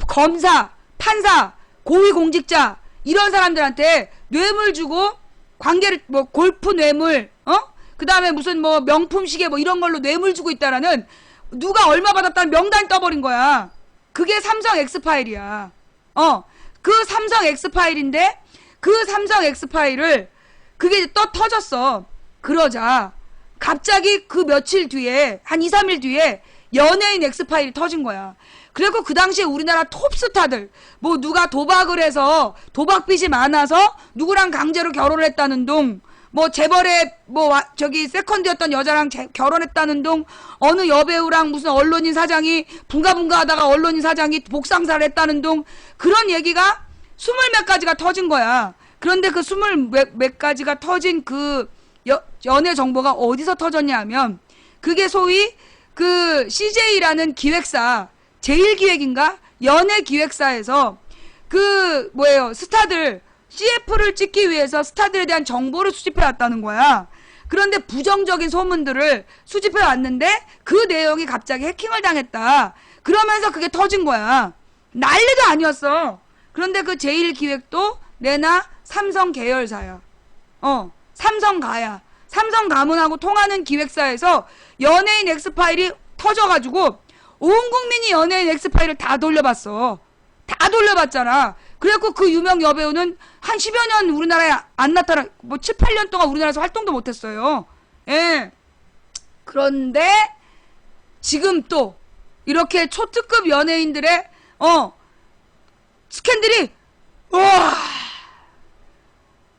검사, 판사, 고위공직자 이런 사람들한테 뇌물 주고, 관계를 뭐 골프 뇌물, 그 다음에 무슨 뭐 명품 시계 뭐 이런 걸로 뇌물 주고 있다라는, 누가 얼마 받았다는 명단이 떠버린 거야. 그게 삼성 엑스파일이야. 그 삼성 엑스파일인데, 그 삼성 엑스파일을 그게 또 터졌어. 그러자 갑자기 그 며칠 뒤에, 한 2, 3일 뒤에 연예인 엑스파일이 터진 거야. 그리고 그 당시에 우리나라 톱스타들, 뭐 누가 도박을 해서 도박빚이 많아서 누구랑 강제로 결혼을 했다는 둥, 뭐 재벌의 뭐 세컨드였던 여자랑 결혼했다는 둥, 어느 여배우랑 무슨 언론인 사장이 붕가붕가 하다가 언론인 사장이 복상사를 했다는 둥, 그런 얘기가 20몇 가지가 터진 거야. 그런데 그 20몇 가지가 터진 그 연예 정보가 어디서 터졌냐 하면, 그게 소위 그 CJ라는 기획사, 제일기획인가? 연예기획사에서 스타들, CF를 찍기 위해서 스타들에 대한 정보를 수집해 왔다는 거야. 그런데 부정적인 소문들을 수집해 왔는데 그 내용이 갑자기 해킹을 당했다. 그러면서 그게 터진 거야. 난리도 아니었어. 그런데 그 제일기획도 내나 삼성 계열사야. 삼성가야. 삼성 가문하고 통하는 기획사에서 연예인 엑스파일이 터져가지고 온 국민이 연예인 엑스파일을 다 돌려봤어. 다 돌려봤잖아. 그래갖고 그 유명 여배우는 한 10여 년 우리나라에 안 나타나, 뭐 7, 8년 동안 우리나라에서 활동도 못했어요. 예. 그런데 지금 또 이렇게 초특급 연예인들의 스캔들이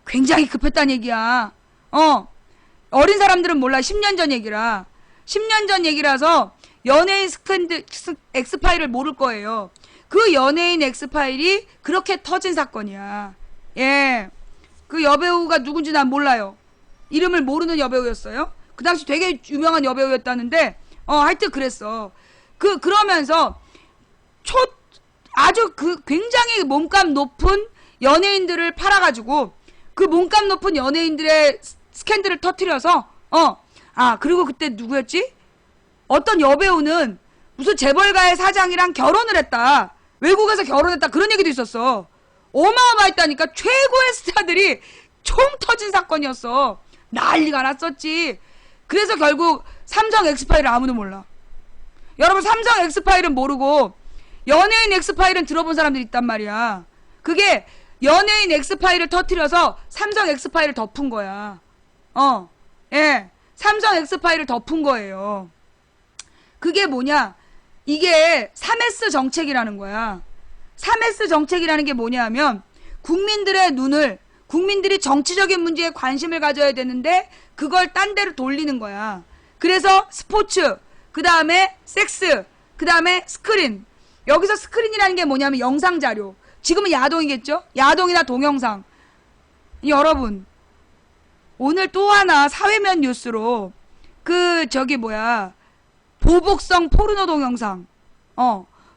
굉장히 급했다는 얘기야. 어린 사람들은 몰라. 10년 전 얘기라. 10년 전 얘기라서 연예인 엑스파일을 모를 거예요. 그 연예인 엑스파일이 그렇게 터진 사건이야. 예. 그 여배우가 누군지 난 몰라요. 이름을 모르는 여배우였어요. 그 당시 되게 유명한 여배우였다는데, 하여튼 그랬어. 그러면서 아주 굉장히 몸값 높은 연예인들을 팔아가지고 그 몸값 높은 연예인들의 스캔들을 터뜨려서 그리고 그때 누구였지? 어떤 여배우는 무슨 재벌가의 사장이랑 결혼을 했다. 외국에서 결혼했다. 그런 얘기도 있었어. 어마어마했다니까. 최고의 스타들이 총 터진 사건이었어. 난리가 났었지. 그래서 결국 삼성 엑스파일을 아무도 몰라. 여러분, 삼성 엑스파일은 모르고 연예인 엑스파일은 들어본 사람들이 있단 말이야. 그게 연예인 엑스파일을 터뜨려서 삼성 엑스파일을 덮은 거야. 예. 삼성 엑스파일을 덮은 거예요. 그게 뭐냐? 이게 3S 정책이라는 거야. 3S 정책이라는 게 뭐냐 하면 국민들의 눈을, 국민들이 정치적인 문제에 관심을 가져야 되는데 그걸 딴 데로 돌리는 거야. 그래서 스포츠, 그 다음에 섹스, 그 다음에 스크린. 여기서 스크린이라는 게 뭐냐면 영상자료. 지금은 야동이겠죠? 야동이나 동영상. 여러분, 오늘 또 하나 사회면 뉴스로 보복성 포르노 동영상.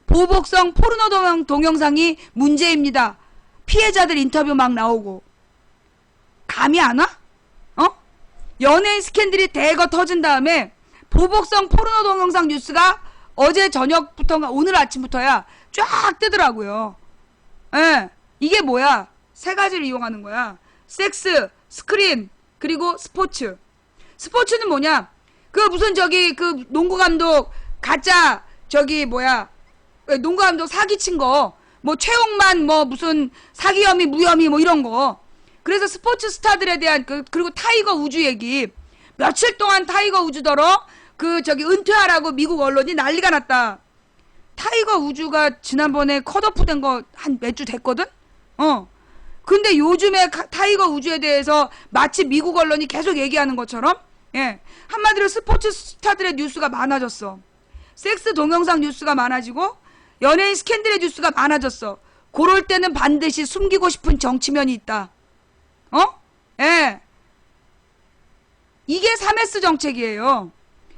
보복성 포르노 동영상이 문제입니다. 피해자들 인터뷰 막 나오고. 감이 안 와? 연예인 스캔들이 대거 터진 다음에 보복성 포르노 동영상 뉴스가 어제 저녁부터인가 오늘 아침부터야 쫙 뜨더라고요. 예. 이게 뭐야? 세 가지를 이용하는 거야. 섹스, 스크린, 그리고 스포츠. 스포츠는 뭐냐? 그 농구 감독 가짜 농구 감독 사기친 거, 뭐 최홍만 무슨 사기 혐의 무혐의 이런 거. 그래서 스포츠 스타들에 대한 그리고 타이거 우주 얘기. 며칠 동안 타이거 우주더러 은퇴하라고 미국 언론이 난리가 났다. 타이거 우주가 지난번에 컷오프 된 거 한 몇 주 됐거든? 근데 요즘에 타이거 우주에 대해서 마치 미국 언론이 계속 얘기하는 것처럼, 예. 한마디로 스포츠 스타들의 뉴스가 많아졌어. 섹스 동영상 뉴스가 많아지고, 연예인 스캔들의 뉴스가 많아졌어. 그럴 때는 반드시 숨기고 싶은 정치면이 있다. 예. 이게 3S 정책이에요.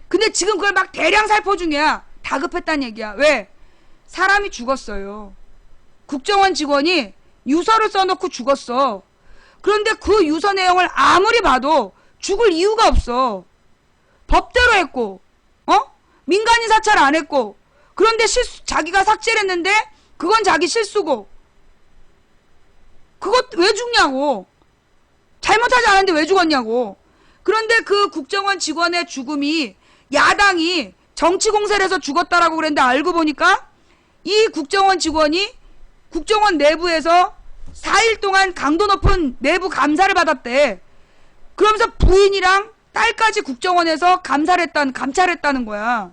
근데 지금 그걸 막 대량 살포 중이야. 다급했단 얘기야. 왜? 사람이 죽었어요. 국정원 직원이 유서를 써놓고 죽었어. 그런데 그 유서 내용을 아무리 봐도 죽을 이유가 없어. 법대로 했고, 민간인 사찰 안 했고, 그런데 자기가 삭제를 했는데 그건 자기 실수고, 그것 왜 죽냐고. 잘못하지 않았는데 왜 죽었냐고. 그런데 그 국정원 직원의 죽음이 야당이 정치 공세를 해서 죽었다라고 그랬는데 알고 보니까 이 국정원 직원이 국정원 내부에서 4일 동안 강도 높은 내부 감사를 받았대. 그러면서 부인이랑 딸까지 국정원에서 감찰했다는 거야.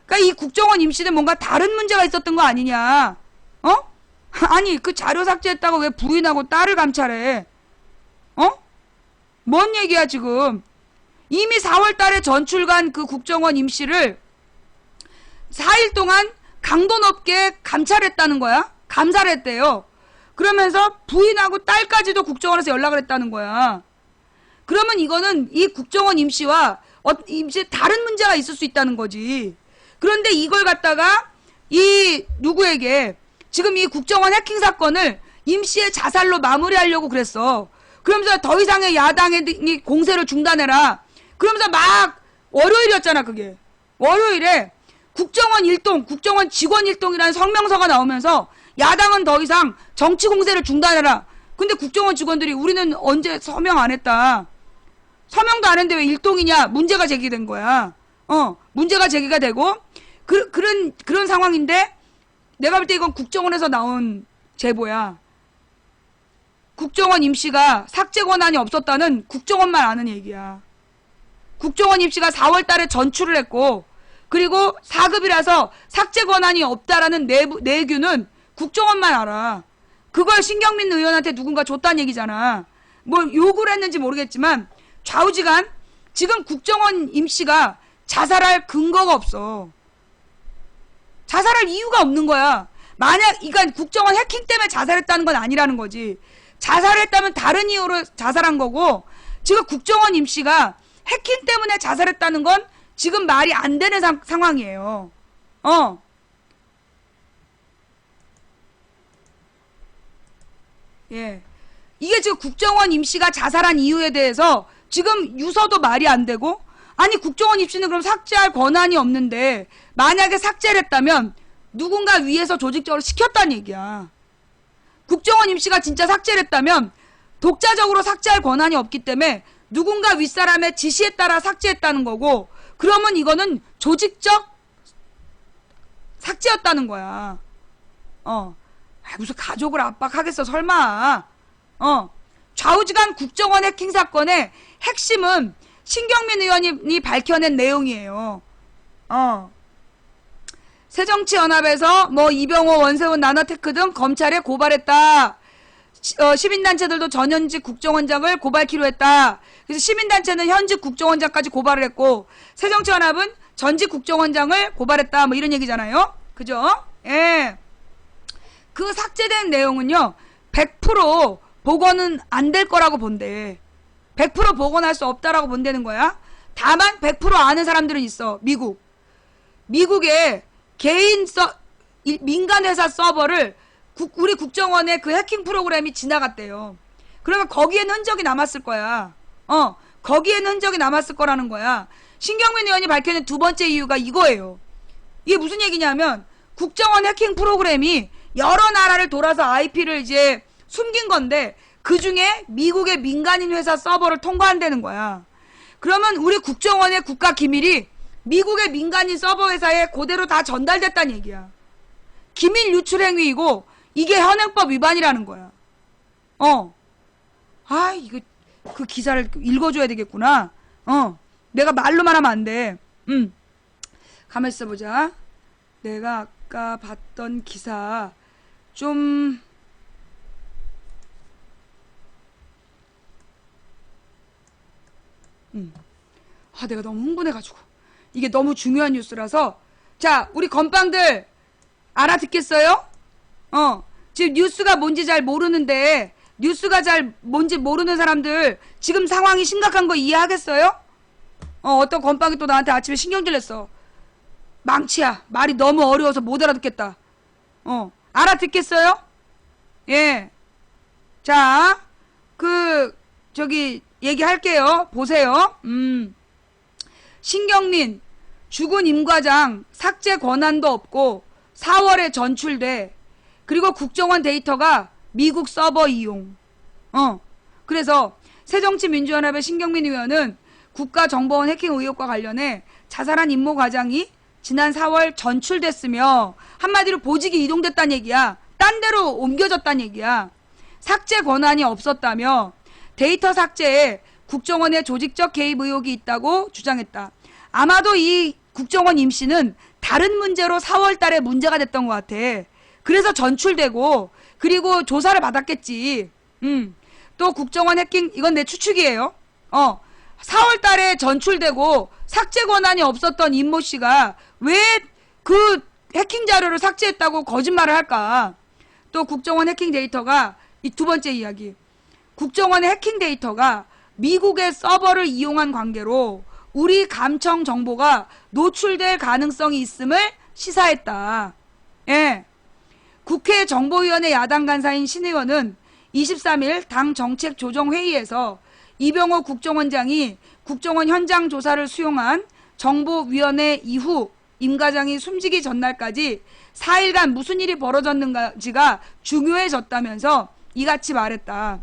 그러니까 이 국정원 임씨는 뭔가 다른 문제가 있었던 거 아니냐. 아니, 그 자료 삭제했다고 왜 부인하고 딸을 감찰해? 뭔 얘기야 지금. 이미 4월 달에 전출간 그 국정원 임씨를 4일 동안 강도 높게 감찰했다는 거야. 감사를 했대요. 그러면서 부인하고 딸까지도 국정원에서 연락을 했다는 거야. 그러면 이거는 이 국정원 임씨와 다른 문제가 있을 수 있다는 거지. 그런데 이걸 갖다가 누구에게 지금 이 국정원 해킹 사건을 임씨의 자살로 마무리하려고 그랬어. 그러면서 더 이상의 야당의 공세를 중단해라. 그러면서 막 월요일이었잖아 그게. 월요일에 국정원 직원 일동이라는 성명서가 나오면서 야당은 더 이상 정치 공세를 중단해라. 근데 국정원 직원들이 우리는 언제 서명 안 했다. 서명도 안 했는데 왜 일동이냐. 문제가 제기된 거야. 문제가 제기가 되고 그런 상황인데 내가 볼 때 이건 국정원에서 나온 제보야. 국정원 임씨가 삭제 권한이 없었다는 국정원만 아는 얘기야. 국정원 임씨가 4월 달에 전출을 했고 그리고 4급이라서 삭제 권한이 없다라는 내규는 국정원만 알아. 그걸 신경민 의원한테 누군가 줬다는 얘기잖아. 뭐 요구를 했는지 모르겠지만 좌우지간 지금 국정원 임씨가 자살할 근거가 없어. 자살할 이유가 없는 거야. 만약 이건 국정원 해킹 때문에 자살했다는 건 아니라는 거지. 자살했다면 다른 이유로 자살한 거고 지금 국정원 임씨가 해킹 때문에 자살했다는 건 지금 말이 안 되는 상황이에요. 예. 이게 지금 국정원 임씨가 자살한 이유에 대해서 지금 유서도 말이 안 되고, 아니 국정원 임씨는 그럼 삭제할 권한이 없는데 만약에 삭제를 했다면 누군가 위에서 조직적으로 시켰다는 얘기야. 국정원 임씨가 진짜 삭제를 했다면 독자적으로 삭제할 권한이 없기 때문에 누군가 윗사람의 지시에 따라 삭제했다는 거고, 그러면 이거는 조직적 삭제였다는 거야. 무슨 가족을 압박하겠어 설마. 좌우지간 국정원 해킹 사건의 핵심은 신경민 의원이 밝혀낸 내용이에요. 새정치연합에서 뭐 이병호, 원세훈, 나나테크 등 검찰에 고발했다. 시민단체들도 전현직 국정원장을 고발키로 했다. 그래서 시민단체는 현직 국정원장까지 고발을 했고, 새정치연합은 전직 국정원장을 고발했다. 뭐 이런 얘기잖아요. 그죠? 예. 그 삭제된 내용은요, 100% 복원은 안 될 거라고 본대. 100% 복원할 수 없다라고 본다는 거야. 다만 100% 아는 사람들은 있어. 미국의 개인 민간 회사 서버를 우리 국정원의 그 해킹 프로그램이 지나갔대요. 그러면 거기에는 흔적이 남았을 거야. 거기에는 흔적이 남았을 거라는 거야. 신경민 의원이 밝혀낸 두 번째 이유가 이거예요. 이게 무슨 얘기냐면, 국정원 해킹 프로그램이 여러 나라를 돌아서 IP를 이제 숨긴 건데, 그 중에 미국의 민간인 회사 서버를 통과한다는 거야. 그러면 우리 국정원의 국가 기밀이 미국의 민간인 서버 회사에 그대로 다 전달됐다는 얘기야. 기밀 유출 행위이고 이게 현행법 위반이라는 거야. 이거 그 기사를 읽어줘야 되겠구나. 내가 말로만 하면 안 돼. 가만 있어보자. 내가 아까 봤던 기사 좀 내가 너무 흥분해가지고 이게 너무 중요한 뉴스라서. 자, 우리 건빵들 알아듣겠어요? 지금 뉴스가 뭔지 잘 모르는데, 뉴스가 잘 뭔지 모르는 사람들 지금 상황이 심각한 거 이해하겠어요? 어떤 건빵이 또 나한테 아침에 신경질 냈어. 망치야, 말이 너무 어려워서 못 알아듣겠다. 알아듣겠어요? 예. 자, 얘기할게요. 보세요. 신경민 죽은 임과장 삭제 권한도 없고 4월에 전출돼. 그리고 국정원 데이터가 미국 서버 이용. 그래서 새정치민주연합의 신경민 의원은 국가정보원 해킹 의혹과 관련해 자살한 임모 과장이 지난 4월 전출됐으며, 한마디로 보직이 이동됐다는 얘기야. 딴 데로 옮겨졌다는 얘기야. 삭제 권한이 없었다며 데이터 삭제에 국정원의 조직적 개입 의혹이 있다고 주장했다. 아마도 이 국정원 임씨는 다른 문제로 4월 달에 문제가 됐던 것 같아. 그래서 전출되고, 그리고 조사를 받았겠지. 또 국정원 해킹, 이건 내 추측이에요. 4월 달에 전출되고 삭제 권한이 없었던 임모 씨가 왜 그 해킹 자료를 삭제했다고 거짓말을 할까? 또 국정원 해킹 데이터가, 이 두 번째 이야기. 국정원의 해킹 데이터가 미국의 서버를 이용한 관계로 우리 감청 정보가 노출될 가능성이 있음을 시사했다. 예. 국회 정보위원회 야당 간사인 신 의원은 23일 당 정책조정회의에서 이병호 국정원장이 국정원 현장 조사를 수용한 정보위원회 이후 임 과장이 숨지기 전날까지 4일간 무슨 일이 벌어졌는지가 중요해졌다면서 이같이 말했다.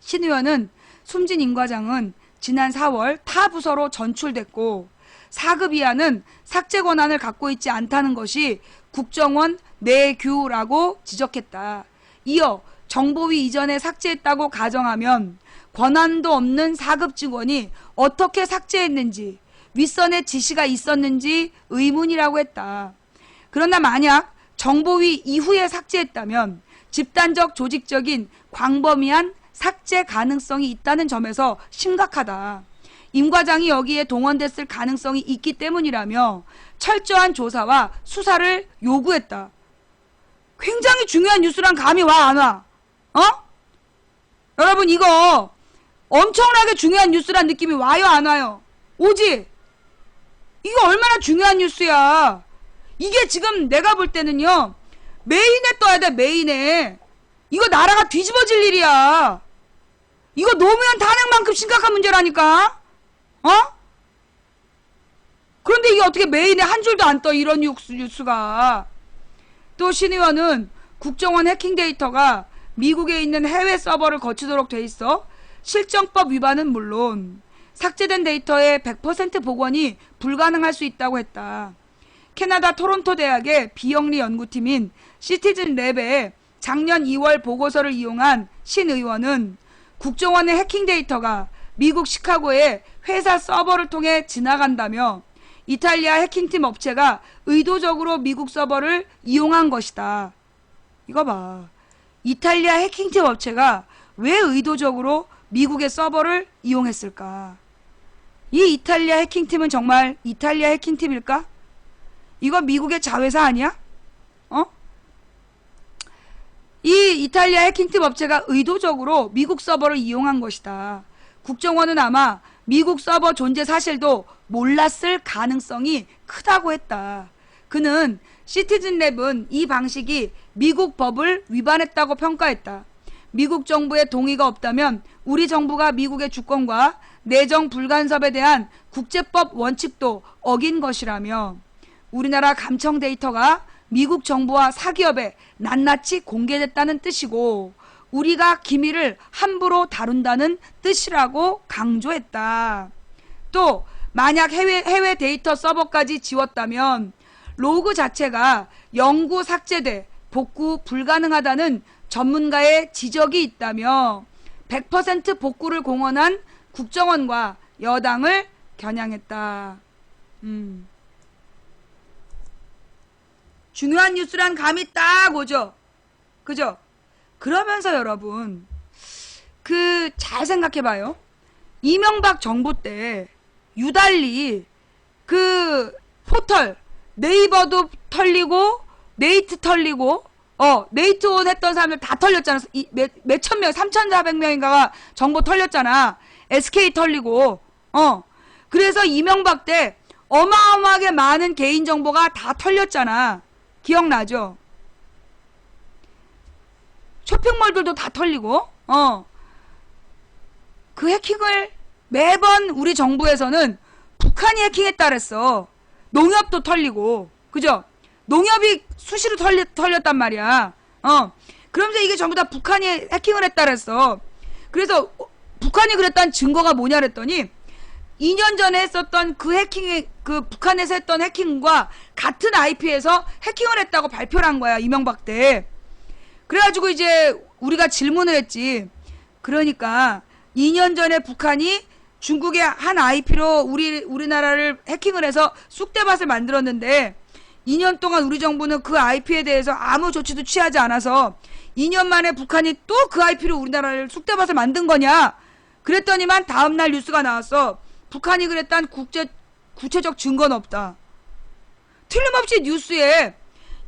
신 의원은 숨진 임 과장은 지난 4월 타 부서로 전출됐고 4급 이하는 삭제 권한을 갖고 있지 않다는 것이 국정원 내규라고 지적했다. 이어 정보위 이전에 삭제했다고 가정하면 권한도 없는 4급 직원이 어떻게 삭제했는지, 윗선의 지시가 있었는지 의문이라고 했다. 그러나 만약 정보위 이후에 삭제했다면 집단적 조직적인 광범위한 삭제 가능성이 있다는 점에서 심각하다. 임 과장이 여기에 동원됐을 가능성이 있기 때문이라며 철저한 조사와 수사를 요구했다. 굉장히 중요한 뉴스란 감이 와, 안 와? 여러분, 이거 엄청나게 중요한 뉴스란 느낌이 와요, 안 와요? 오지? 이거 얼마나 중요한 뉴스야. 이게 지금 내가 볼 때는요, 메인에 떠야 돼, 메인에. 이거 나라가 뒤집어질 일이야. 이거 노무현 탄핵만큼 심각한 문제라니까. 어? 그런데 이게 어떻게 메인에 한 줄도 안 떠, 이런 뉴스가. 또 신 의원은 국정원 해킹 데이터가 미국에 있는 해외 서버를 거치도록 돼 있어 실정법 위반은 물론 삭제된 데이터의 100% 복원이 불가능할 수 있다고 했다. 캐나다 토론토 대학의 비영리 연구팀인 시티즌 랩의 작년 2월 보고서를 이용한 신 의원은 국정원의 해킹 데이터가 미국 시카고의 회사 서버를 통해 지나간다며 이탈리아 해킹팀 업체가 의도적으로 미국 서버를 이용한 것이다. 이거 봐. 이탈리아 해킹팀 업체가 왜 의도적으로 미국의 서버를 이용했을까? 이 이탈리아 해킹팀은 정말 이탈리아 해킹팀일까? 이거 미국의 자회사 아니야? 어? 이 이탈리아 해킹팀 업체가 의도적으로 미국 서버를 이용한 것이다. 국정원은 아마 미국 서버 존재 사실도 몰랐을 가능성이 크다고 했다. 그는 시티즌랩은 이 방식이 미국 법을 위반했다고 평가했다. 미국 정부의 동의가 없다면 우리 정부가 미국의 주권과 내정 불간섭에 대한 국제법 원칙도 어긴 것이라며 우리나라 감청 데이터가 미국 정부와 사기업에 낱낱이 공개됐다는 뜻이고 우리가 기밀을 함부로 다룬다는 뜻이라고 강조했다. 또 만약 해외 데이터 서버까지 지웠다면 로그 자체가 영구 삭제돼 복구 불가능하다는 전문가의 지적이 있다며 100% 복구를 공언한 국정원과 여당을 겨냥했다. 중요한 뉴스란 감이 딱 오죠. 그죠? 그러면서 여러분 잘 생각해봐요. 이명박 정부 때 유달리 그 포털 네이버도 털리고 네이트 털리고 네이트온 했던 사람들 다 털렸잖아. 몇천 명 3,400명인가가 정보 털렸잖아. SK 털리고 그래서 이명박 때 어마어마하게 많은 개인정보가 다 털렸잖아. 기억나죠? 쇼핑몰들도 다 털리고 그 해킹을 매번 우리 정부에서는 북한이 해킹했다 그랬어. 농협도 털리고 그죠? 농협이 수시로 털렸단 말이야. 그러면서 이게 전부 다 북한이 해킹을 했다 그랬어. 그래서 북한이 그랬다는 증거가 뭐냐 그랬더니 2년 전에 했었던 그 북한에서 했던 해킹과 같은 IP에서 해킹을 했다고 발표를 한 거야. 이명박 때. 그래가지고 이제 우리가 질문을 했지. 그러니까 2년 전에 북한이 중국의 한 IP로 우리나라를 해킹을 해서 쑥대밭을 만들었는데 2년 동안 우리 정부는 그 IP에 대해서 아무 조치도 취하지 않아서 2년 만에 북한이 또 그 IP로 우리나라를 쑥대밭을 만든 거냐? 그랬더니만 다음날 뉴스가 나왔어. 북한이 그랬단 구체적 증거는 없다. 틀림없이 뉴스에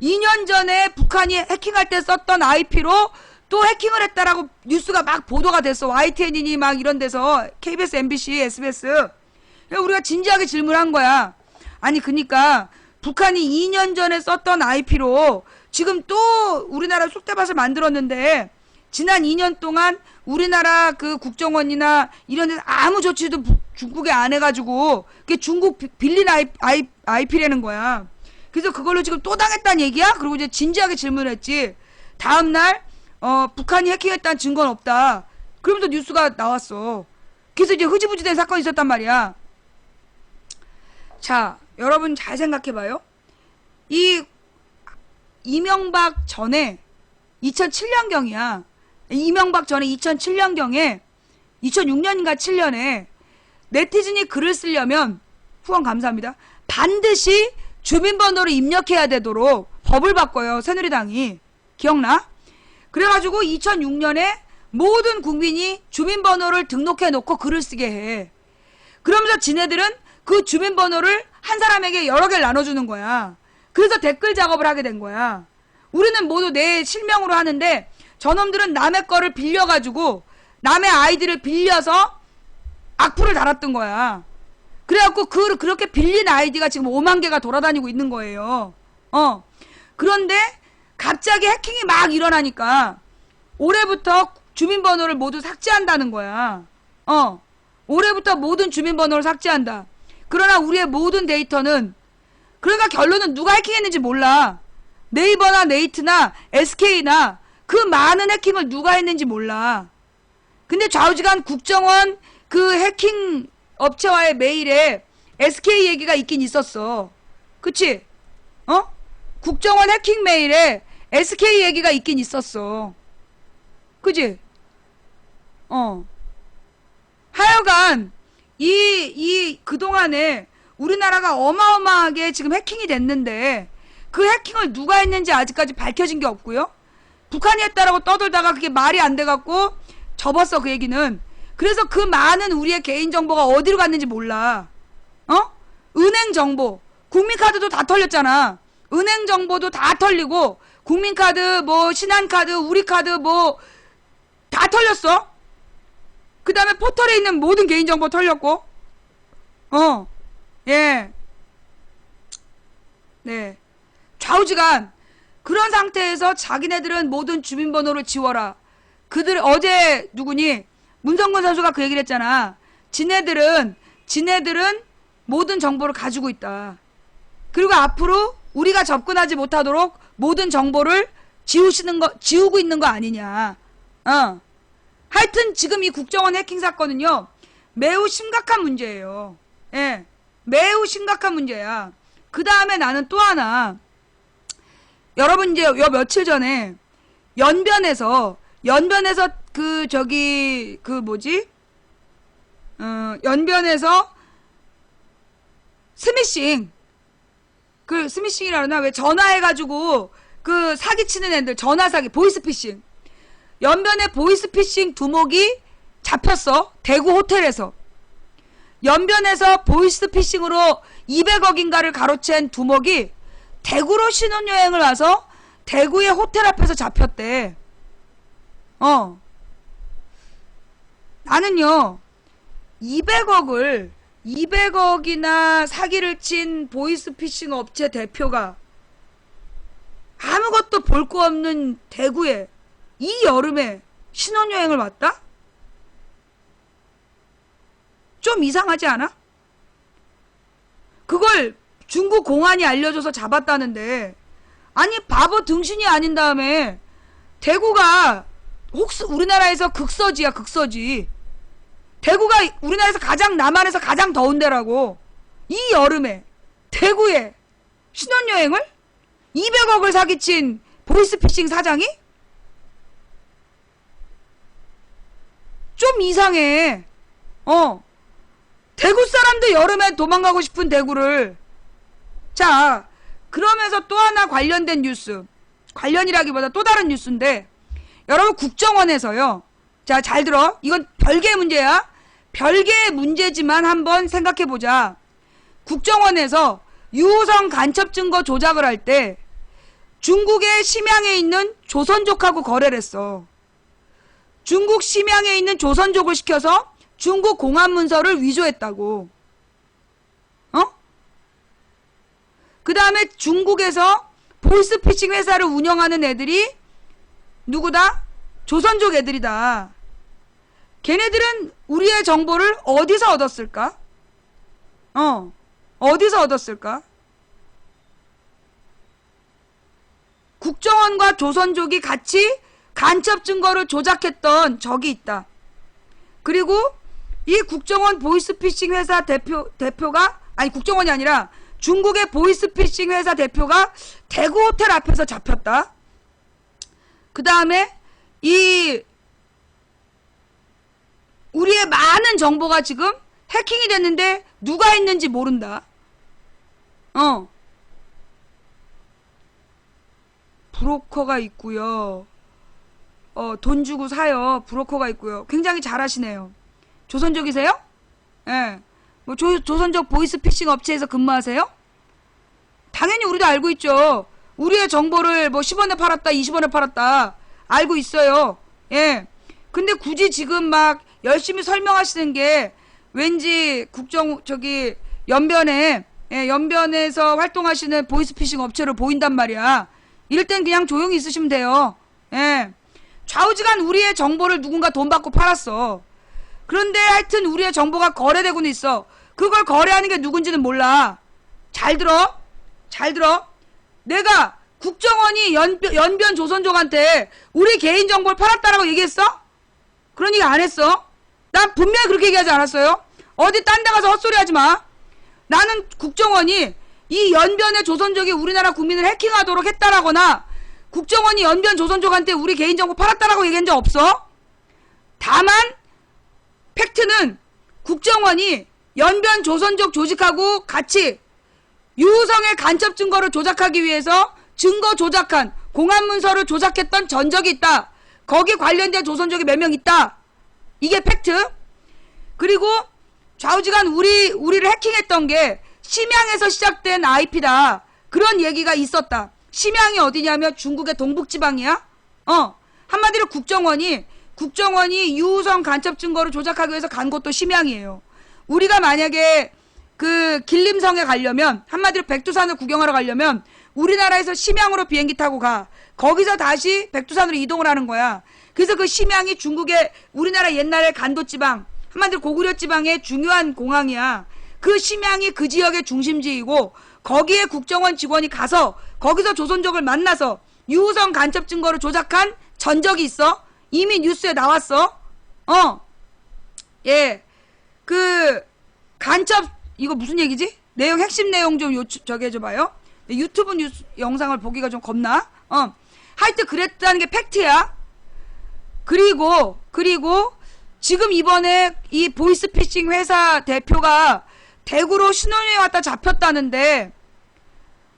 2년 전에 북한이 해킹할 때 썼던 IP로 또 해킹을 했다라고 뉴스가 막 보도가 됐어. YTN이니 막 이런 데서 KBS, MBC, SBS. 우리가 진지하게 질문한 거야. 아니 그니까 북한이 2년 전에 썼던 IP로 지금 또 우리나라 쑥대밭을 만들었는데 지난 2년 동안 우리나라 그 국정원이나 이런 데서 아무 조치도 중국에 안 해가지고 그게 중국 빌린 IP라는 거야. 그래서 그걸로 지금 또 당했다는 얘기야? 그리고 이제 진지하게 질문을 했지. 다음날 북한이 해킹했다는 증거는 없다. 그러면서 뉴스가 나왔어. 그래서 이제 흐지부지 된 사건이 있었단 말이야. 자, 여러분 잘 생각해봐요. 이 이명박 전에 2007년경이야. 이명박 전에 2007년경에 2006년인가 7년에 네티즌이 글을 쓰려면 후원 감사합니다. 반드시 주민번호를 입력해야 되도록 법을 바꿔요. 새누리당이. 기억나? 그래가지고 2006년에 모든 국민이 주민번호를 등록해 놓고 글을 쓰게 해. 그러면서 지네들은 그 주민번호를 한 사람에게 여러 개를 나눠주는 거야. 그래서 댓글 작업을 하게 된 거야. 우리는 모두 내 실명으로 하는데 저놈들은 남의 거를 빌려가지고 남의 아이디를 빌려서 악플을 달았던 거야. 그래갖고 그렇게 빌린 아이디가 지금 5만 개가 돌아다니고 있는 거예요. 그런데 갑자기 해킹이 막 일어나니까 올해부터 주민번호를 모두 삭제한다는 거야. 올해부터 모든 주민번호를 삭제한다. 그러나 우리의 모든 데이터는, 그러니까 결론은 누가 해킹했는지 몰라. 네이버나 네이트나 SK나 그 많은 해킹을 누가 했는지 몰라. 근데 좌우지간 국정원 그 해킹 업체와의 메일에 SK 얘기가 있긴 있었어. 그치? 국정원 해킹 메일에 SK 얘기가 있긴 있었어. 그치? 하여간 그동안에 우리나라가 어마어마하게 지금 해킹이 됐는데 그 해킹을 누가 했는지 아직까지 밝혀진 게 없고요. 북한이 했다라고 떠들다가 그게 말이 안 돼갖고 접었어, 그 얘기는. 그래서 그 많은 우리의 개인정보가 어디로 갔는지 몰라. 은행 정보, 국민카드도 다 털렸잖아. 은행 정보도 다 털리고, 국민카드, 뭐, 신한카드, 우리카드, 뭐, 다 털렸어. 그 다음에 포털에 있는 모든 개인정보 털렸고, 예. 네. 좌우지간, 그런 상태에서 자기네들은 모든 주민번호를 지워라. 어제 누구니? 문성근 선수가 그 얘기를 했잖아. 지네들은 모든 정보를 가지고 있다. 그리고 앞으로 우리가 접근하지 못하도록 모든 정보를 지우고 있는 거 아니냐. 하여튼 지금 이 국정원 해킹 사건은요, 매우 심각한 문제예요. 예. 매우 심각한 문제야. 그 다음에 나는 또 하나, 여러분 이제 요 며칠 전에 연변에서 연변에서 스미싱이라 그러나, 왜 전화해가지고 그 사기치는 애들, 전화 사기, 보이스피싱. 연변에 보이스피싱 두목이 잡혔어. 대구 호텔에서. 연변에서 보이스피싱으로 200억인가를 가로챈 두목이 대구로 신혼여행을 와서 대구의 호텔 앞에서 잡혔대. 나는요, 200억이나 사기를 친 보이스피싱 업체 대표가 아무것도 볼 거 없는 대구에 이 여름에 신혼여행을 왔다? 좀 이상하지 않아? 그걸 중국 공안이 알려줘서 잡았다는데, 아니 바보 등신이 아닌 다음에 대구가 우리나라에서 극서지야, 극서지. 대구가 우리나라에서 남한에서 가장 더운 데라고. 이 여름에 대구에 신혼여행을 200억을 사기친 보이스피싱 사장이? 좀 이상해. 대구 사람도 여름에 도망가고 싶은 대구를. 자, 그러면서 또 하나 관련된 뉴스, 관련이라기보다 또 다른 뉴스인데, 여러분 국정원에서요, 자, 잘 들어. 이건 별개의 문제야. 별개의 문제지만 한번 생각해보자. 국정원에서 유호성 간첩 증거 조작을 할 때 중국의 심양에 있는 조선족하고 거래를 했어. 중국 심양에 있는 조선족을 시켜서 중국 공안 문서를 위조했다고. 그 다음에 중국에서 보이스피싱 회사를 운영하는 애들이 누구다? 조선족 애들이다. 걔네들은 우리의 정보를 어디서 얻었을까? 어디서 얻었을까? 국정원과 조선족이 같이 간첩 증거를 조작했던 적이 있다. 그리고 이 국정원 보이스피싱 회사 대표가, 아니 국정원이 아니라 중국의 보이스피싱 회사 대표가 대구 호텔 앞에서 잡혔다. 그 다음에 우리의 많은 정보가 지금 해킹이 됐는데 누가 했는지 모른다. 브로커가 있고요. 돈 주고 사요. 브로커가 있고요. 굉장히 잘하시네요. 조선족이세요? 예. 뭐 조선족 보이스피싱 업체에서 근무하세요? 당연히 우리도 알고 있죠. 우리의 정보를 뭐 10원에 팔았다, 20원에 팔았다 알고 있어요. 예. 근데 굳이 지금 막 열심히 설명하시는 게 왠지 연변에서 활동하시는 보이스피싱 업체로 보인단 말이야. 이럴 땐 그냥 조용히 있으시면 돼요. 예. 좌우지간 우리의 정보를 누군가 돈 받고 팔았어. 그런데 하여튼 우리의 정보가 거래되고는 있어. 그걸 거래하는 게 누군지는 몰라. 잘 들어. 잘 들어. 내가 국정원이 연변 조선족한테 우리 개인정보를 팔았다라고 얘기했어? 그런 얘기 안 했어. 난 분명히 그렇게 얘기하지 않았어요. 어디 딴 데 가서 헛소리 하지 마. 나는 국정원이 이 연변의 조선족이 우리나라 국민을 해킹하도록 했다라거나 국정원이 연변 조선족한테 우리 개인정보 팔았다라고 얘기한 적 없어. 다만 팩트는 국정원이 연변 조선족 조직하고 같이 유우성의 간첩 증거를 조작하기 위해서 증거 조작한 공안문서를 조작했던 전적이 있다. 거기 관련된 조선족이 몇 명 있다. 이게 팩트. 그리고 좌우지간 우리를 해킹했던 게 심양에서 시작된 IP다. 그런 얘기가 있었다. 심양이 어디냐면 중국의 동북지방이야. 한마디로 국정원이 유우성 간첩 증거를 조작하기 위해서 간 곳도 심양이에요. 우리가 만약에 그 길림성에 가려면, 한마디로 백두산을 구경하러 가려면 우리나라에서 심양으로 비행기 타고 가. 거기서 다시 백두산으로 이동을 하는 거야. 그래서 그 심양이 중국의 우리나라 옛날의 간도지방, 한마디로 고구려 지방의 중요한 공항이야. 그 심양이 그 지역의 중심지이고 거기에 국정원 직원이 가서 거기서 조선족을 만나서 유우성 간첩 증거를 조작한 전적이 있어. 이미 뉴스에 나왔어. 예. 그 간첩 이거 무슨 얘기지? 내용 핵심 내용 좀 저기 해줘봐요. 유튜브 뉴스 영상을 보기가 좀 겁나. 하여튼 그랬다는 게 팩트야. 그리고 지금 이번에 이 보이스피싱 회사 대표가 대구로 신혼여행 왔다 잡혔다는데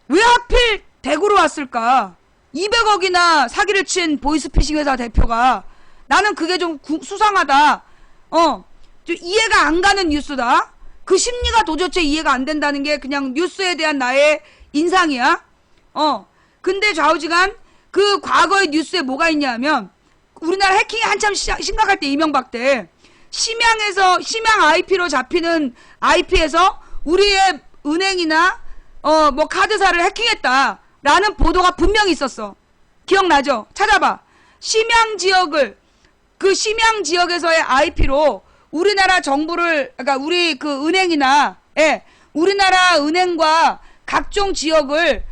왜 하필 대구로 왔을까? 200억이나 사기를 친 보이스피싱 회사 대표가. 나는 그게 좀 수상하다. 좀 이해가 안 가는 뉴스다. 그 심리가 도대체 이해가 안 된다는 게 그냥 뉴스에 대한 나의 인상이야. 근데 좌우지간 그 과거의 뉴스에 뭐가 있냐면 우리나라 해킹이 한참 심각할 때 이명박 때 심양 IP로 잡히는 IP에서 우리의 은행이나 뭐 카드사를 해킹했다라는 보도가 분명히 있었어. 기억나죠? 찾아봐. 심양 지역에서의 IP로 우리나라 정부를, 그러니까 우리 그 은행이나, 우리나라 은행과 각종 지역을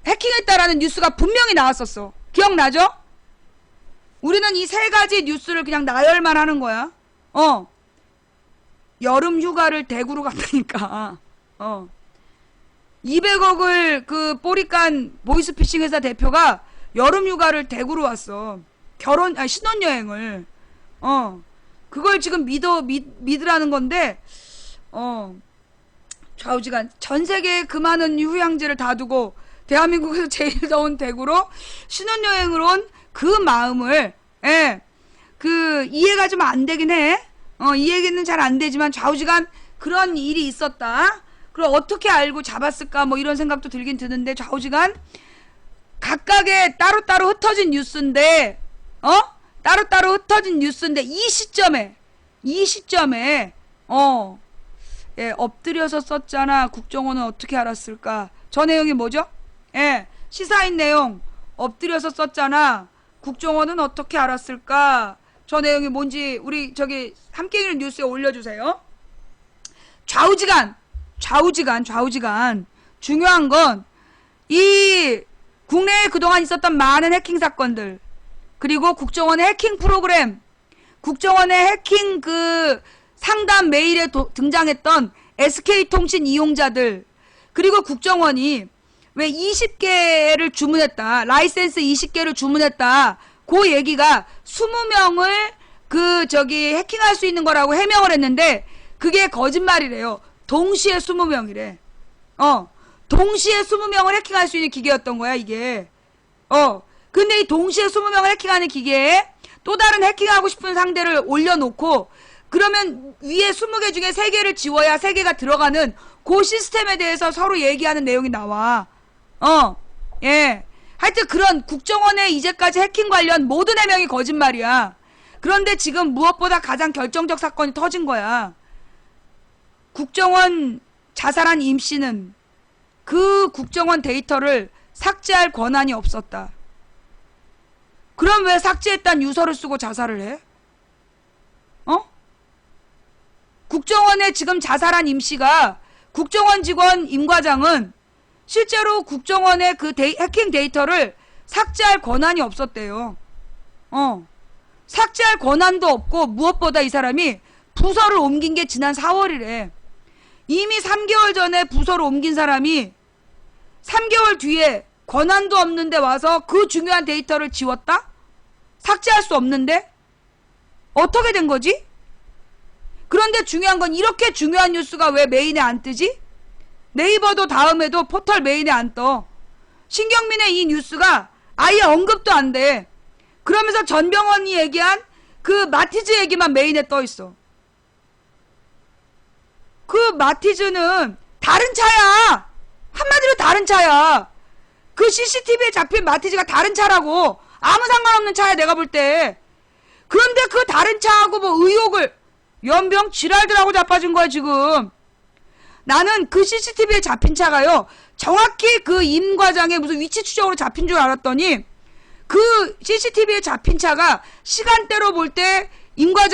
해킹했다라는 뉴스가 분명히 나왔었어. 기억나죠? 우리는 이 세 가지 뉴스를 그냥 나열만 하는 거야. 여름 휴가를 대구로 갔다니까. 200억을 그 꼬리깐 보이스피싱 회사 대표가 여름 휴가를 대구로 왔어. 신혼여행을. 그걸 지금 믿으라는 건데, 좌우지간 전 세계에 그 많은 휴양지를 다 두고 대한민국에서 제일 더운 대구로 신혼여행을 온 그 마음을, 이해가 좀 안 되긴 해. 이해는 잘 안 되지만 좌우지간 그런 일이 있었다. 그럼 어떻게 알고 잡았을까? 뭐 이런 생각도 들긴 드는데 좌우지간 각각의 따로따로 흩어진 뉴스인데, 따로따로 흩어진 뉴스인데 이 시점에 엎드려서 썼잖아. 국정원은 어떻게 알았을까? 저 내용이 뭐죠? 시사인 내용 엎드려서 썼잖아. 국정원은 어떻게 알았을까? 저 내용이 뭔지 우리 저기 함께 읽는 뉴스에 올려주세요. 좌우지간 중요한 건 이 국내에 그동안 있었던 많은 해킹 사건들, 그리고 국정원의 해킹 프로그램, 국정원의 해킹 그 상담 메일에 등장했던 SK통신 이용자들, 그리고 국정원이 왜 20개를 주문했다, 라이센스 20개를 주문했다, 그 얘기가 20명을 해킹할 수 있는 거라고 해명을 했는데 그게 거짓말이래요. 동시에 20명이래. 동시에 20명을 해킹할 수 있는 기계였던 거야, 이게. 근데 이 동시에 20명을 해킹하는 기계에 또 다른 해킹하고 싶은 상대를 올려놓고 그러면 위에 20개 중에 3개를 지워야 3개가 들어가는 그 시스템에 대해서 서로 얘기하는 내용이 나와. 하여튼 그런 국정원의 이제까지 해킹 관련 모든 해명이 거짓말이야. 그런데 지금 무엇보다 가장 결정적 사건이 터진 거야. 국정원 자살한 임 씨는 그 국정원 데이터를 삭제할 권한이 없었다. 그럼 왜 삭제했단 유서를 쓰고 자살을 해? 어? 국정원에 지금 자살한 임씨가 국정원 직원 임 과장은 실제로 국정원의 그 해킹 데이터를 삭제할 권한이 없었대요. 삭제할 권한도 없고 무엇보다 이 사람이 부서를 옮긴 게 지난 4월이래. 이미 3개월 전에 부서를 옮긴 사람이 3개월 뒤에 권한도 없는데 와서 그 중요한 데이터를 지웠다? 삭제할 수 없는데? 어떻게 된 거지? 그런데 중요한 건 이렇게 중요한 뉴스가 왜 메인에 안 뜨지? 네이버도 다음에도 포털 메인에 안 떠. 신경민의 이 뉴스가 아예 언급도 안 돼. 그러면서 전병헌이 얘기한 그 마티즈 얘기만 메인에 떠 있어. 그 마티즈는 다른 차야. 한마디로 다른 차야. 그 CCTV에 잡힌 마티즈가 다른 차라고. 아무 상관없는 차야 내가 볼 때. 그런데 그 다른 차하고 뭐 의혹을 연병 지랄들하고 자빠진 거야 지금. 나는 그 CCTV에 잡힌 차가요 정확히 그 임 과장의 무슨 위치 추적으로 잡힌 줄 알았더니 그 CCTV에 잡힌 차가 시간대로 볼 때 임 과장